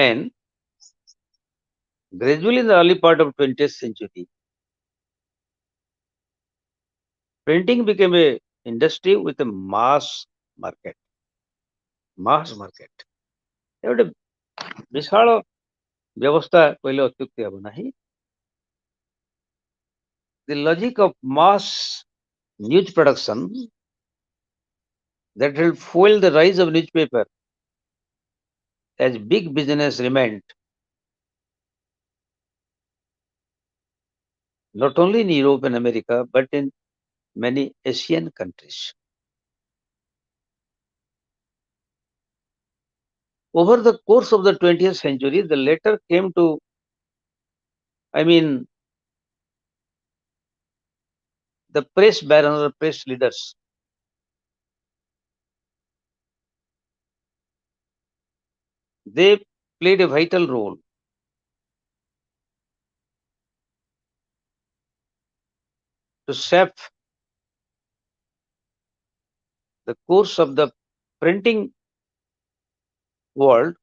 And gradually in the early part of 20th century, printing became a industry with a mass market. ଗୋଟେ ବିଶାଳ ବ୍ୟବସ୍ଥା କହିଲେ ଅତ୍ୟୁକ୍ତି ହେବ ନାହିଁ। The logic of mass news production that helped fuel the rise of newspaper as big business remained not only in Europe and America but in many Asian countries. Over the course of the 20th century, the latter came to, the press baron or press leaders they played a vital role to shape the course of the printing world,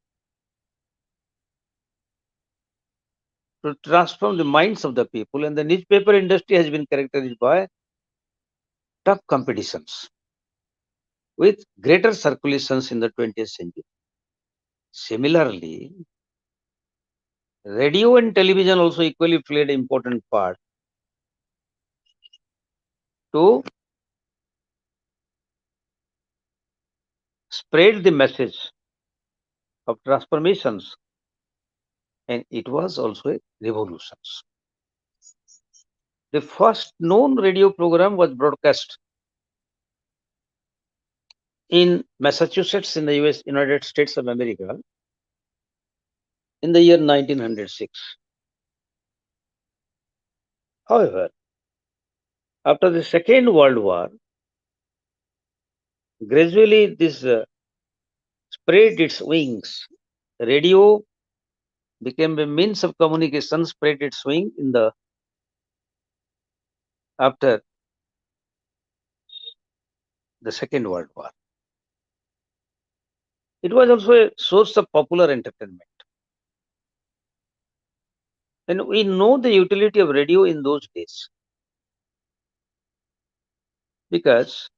to transform the minds of the people, and the newspaper industry has been characterized by tough competitions with greater circulations in the 20th century. Similarly, radio and television also equally played an important part to spread the message of transformations, and it was also a revolution. The first known radio program was broadcast in Massachusetts in the United States of America in the year 1906. However, after the Second World War, gradually this spread its wings. Radio became a means of communication, spread its wing after the Second World War. It was also a source of popular entertainment. And we know the utility of radio in those days because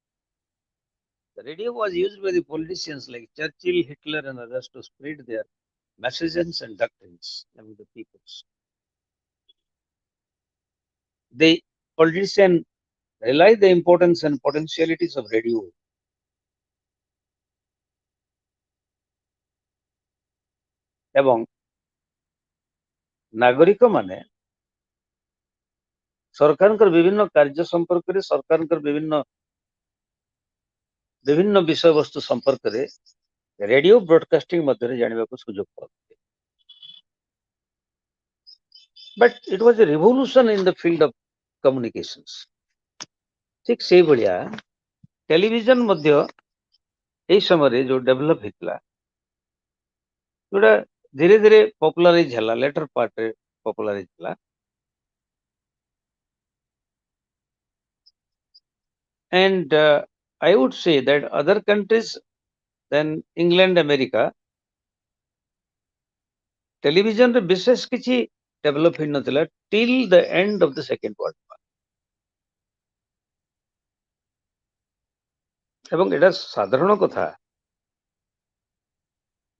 the radio was used by the politicians like Churchill, Hitler, and others to spread their messages and doctrines among the peoples. The politicians realized the importance and potentialities of radio. ଏବଂ ନାଗରିକ ମାନେ ସରକାରଙ୍କର ବିଭିନ୍ନ କାର୍ଯ୍ୟ ସମ୍ପର୍କରେ ସରକାରଙ୍କର ବିଭିନ୍ନ ବିଷୟବସ୍ତୁ ସମ୍ପର୍କରେ ରେଡିଓ ବ୍ରଡକାଷ୍ଟିଂ ମଧ୍ୟରେ ଜାଣିବାକୁ ସୁଯୋଗ ପାଉଥିଲେ। But it was a revolution in the field of communications. ଠିକ ସେଇଭଳିଆ ଟେଲିଭିଜନ ମଧ୍ୟ এই ସମୟରେ ଯୋଉ ଡେଭଲପ ହେଇଥିଲା ଯୋଉଟା ଧୀରେ ଧୀରେ ପପୁଲାରାଇଜ ହେଲା ଲେଟର ପାର୍ଟରେ ପପୁଲାରାଇଜ ହେଲା and I would say that other countries than England America television ରେ ବିଶେଷ କିଛି ଡେଭଲପ ହେଇନଥିଲା till the end of the second world war ଏବଂ ଏଟା ସାଧାରଣ କଥା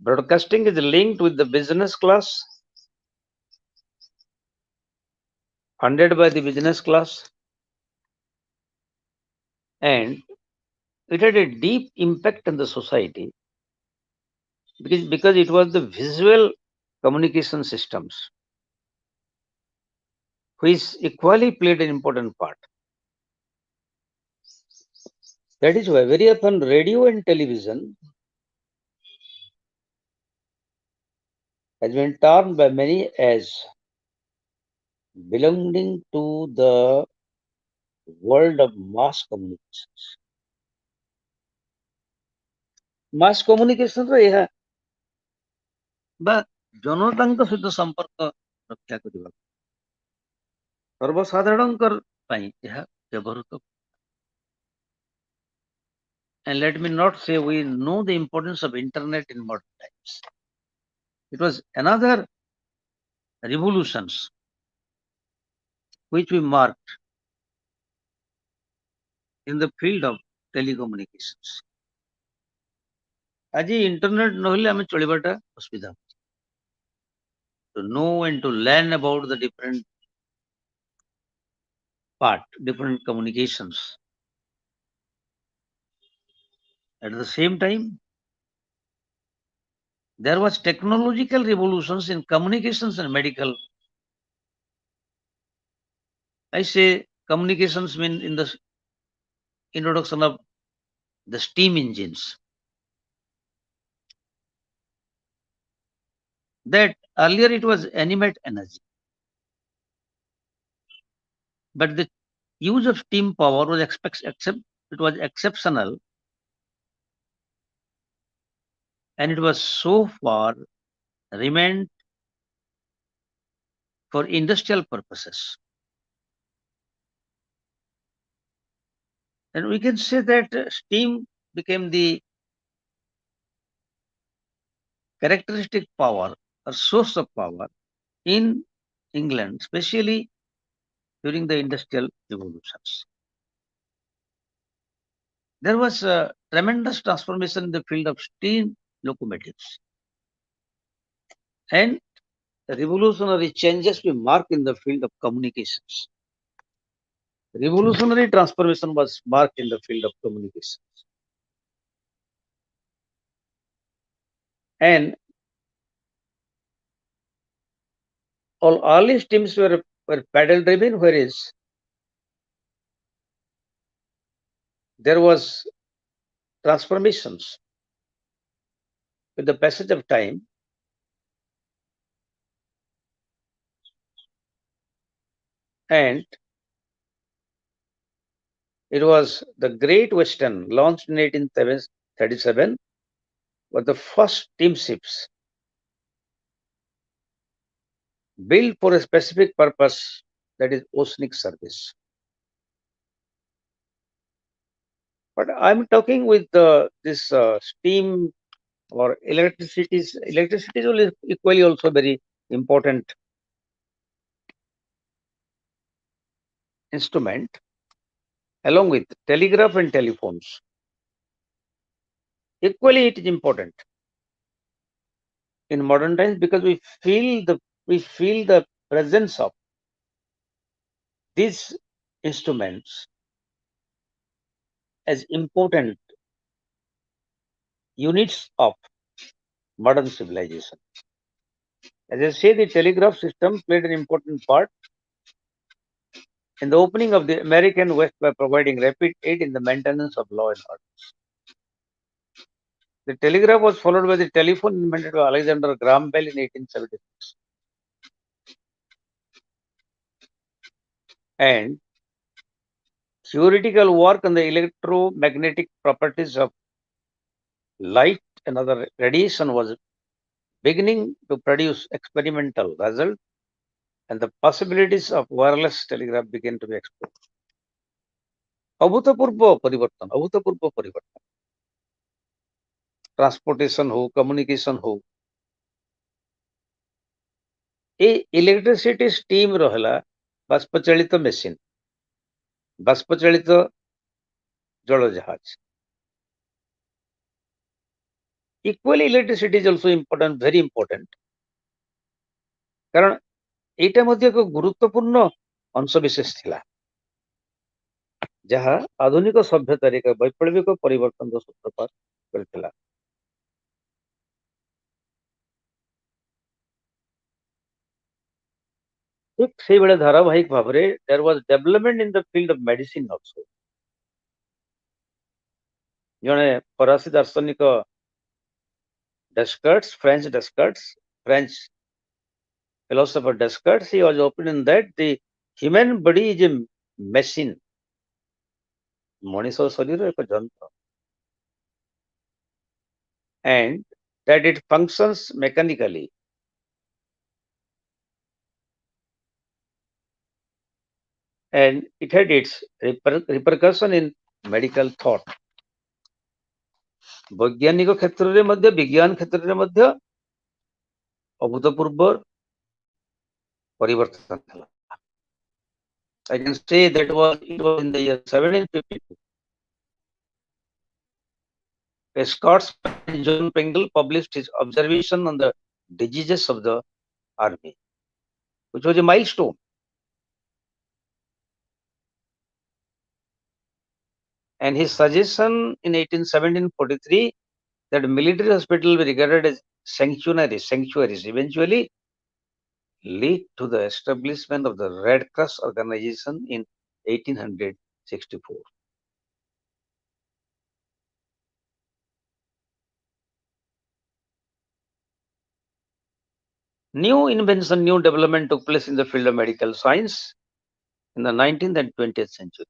broadcasting is linked with the business class funded by the business class and it had a deep impact on the society because it was the visual communication systems which equally played an important part. That is why very often radio and television has been termed by many as belonging to the world of mass communications. Mass communication ର ଏହା ବା ଜନତାଙ୍କ ସହିତ ସମ୍ପର୍କ ରକ୍ଷା କରିବା ସର୍ବସାଧାରଣଙ୍କ ପାଇଁ ଏହା ବ୍ୟବହୃତ and let me not say we know the importance of internet in modern times. It was another revolutions which we marked in the field of telecommunications. ଆଜି ଇଣ୍ଟରନେଟ ନହେଲେ ଆମେ ଚଳିବାଟା ଅସୁବିଧା to know and to learn about the different different communications. At the same time, there was technological revolutions in communications and medical. I say communications mean in the introduction of the steam engines. That earlier it was animate energy. But the use of steam power was exceptional and it was so far remained for industrial purposes. And we can say that steam became the characteristic power or source of power in England, especially during the industrial revolutions. There was a tremendous transformation in the field of steam locomotives. And revolutionary changes we mark in the field of communications. Revolutionary transformation was marked in the field of communications. And all early steams were paddle driven, whereas there was transformations with the passage of time. And it was the Great Western, launched in 1837, were the first steamships built for a specific purpose, that is oceanic service. But I'm talking with this steam or electricity. Electricity is equally also very important instrument, along with telegraph and telephones. Equally, it is important in modern times because we feel the presence of these instruments as important units of modern civilization. As I say, the telegraph system played an important part in the opening of the American West by providing rapid aid in the maintenance of law and order. The telegraph was followed by the telephone invented by Alexander Graham Bell in 1876. And theoretical work on the electromagnetic properties of light and other radiation was beginning to produce experimental results, and the possibilities of wireless telegraph began to be explored. अभूतपूर्व परिवर्तन transportation हो communication हो ए electricity steam रहला बाष्पचालित machine बाष्पचालित जल जहाज equally electricity is also important very important कारण एटा मध्ये एक गुरुत्वपूर्ण अंशविशेष थिला जहाँ आधुनिक सभ्यतार एक वैप्लविक परिवर्तन सूत्रपात करथिला ठीक से बेले धारावाहिक भाव रे there was development in the field of medicine also जने फरासी दार्शनिक Descartes, French philosopher Descartes, he was opinion that the human body is a machine. Manish शरीर एक यंत्र and that it functions mechanically. And it had its repercussion in medical thought. वैज्ञानिक क्षेत्र रे मध्य विज्ञान क्षेत्र रे मध्य अभूतपूर्व परिवर्तन था. I can say that it was in the year 1752. A Scotsman, John Pringle, published his observation on the diseases of the army, which was a milestone. And his suggestion in 1743 that military hospitals be regarded as sanctuaries eventually lead to the establishment of the Red Cross organization in 1864. New invention, new development took place in the field of medical science in the 19th and 20th century.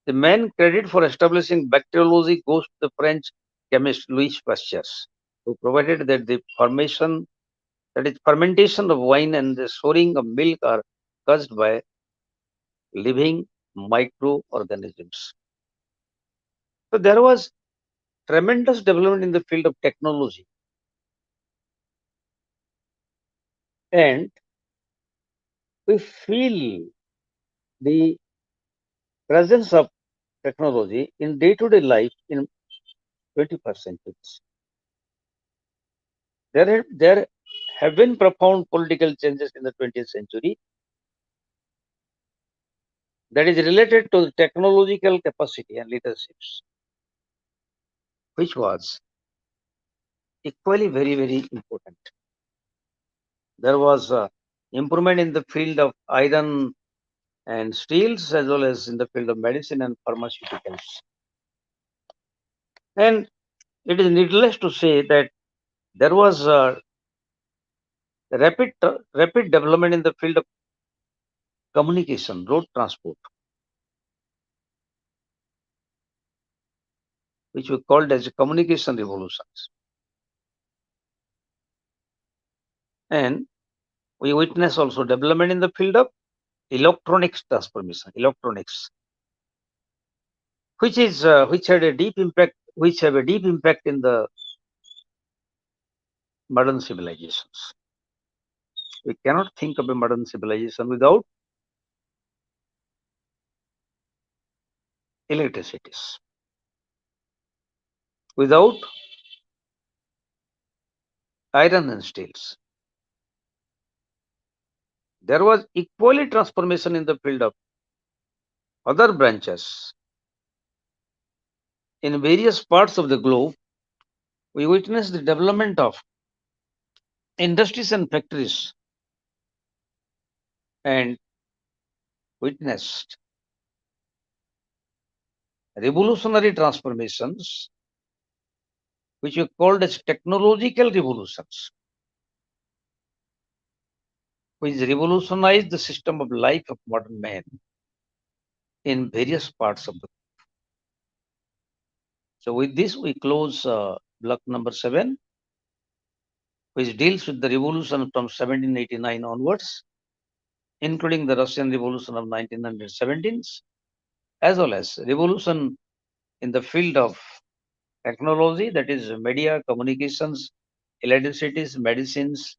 The main credit for establishing bacteriology goes to the French chemist Louis Pasteur, who provided that the fermentation of wine and the souring of milk are caused by living microorganisms. So there was tremendous development in the field of technology. And we feel the presence of technology in day-to-day life in 21st century. There have been profound political changes in the 20th century that is related to the technological capacity and leaderships, which was equally very, very important. There was improvement in the field of iron and steels as well as in the field of medicine and pharmaceuticals. And it is needless to say that there was rapid development in the field of communication, road transport, which we called as communication revolutions. And we witness also development in the field of electronics transformation, which have a deep impact in the modern civilizations. We cannot think of a modern civilization without electricity, without iron and steels. There was equally transformation in the field of other branches. In various parts of the globe, we witnessed the development of industries and factories and witnessed revolutionary transformations, which were called as technological revolutions, which revolutionized the system of life of modern man in various parts of the world. So with this, we close block number 7, which deals with the revolution from 1789 onwards, including the Russian Revolution of 1917, as well as revolution in the field of technology, that is media, communications, electricity, medicines,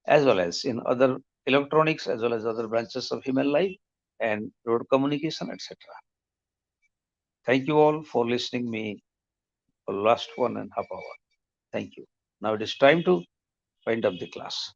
as well as in other electronics, as well as other branches of human life and road communication, etc. Thank you all for listening me for last 1.5 hours. Thank you. Now it is time to wind up the class.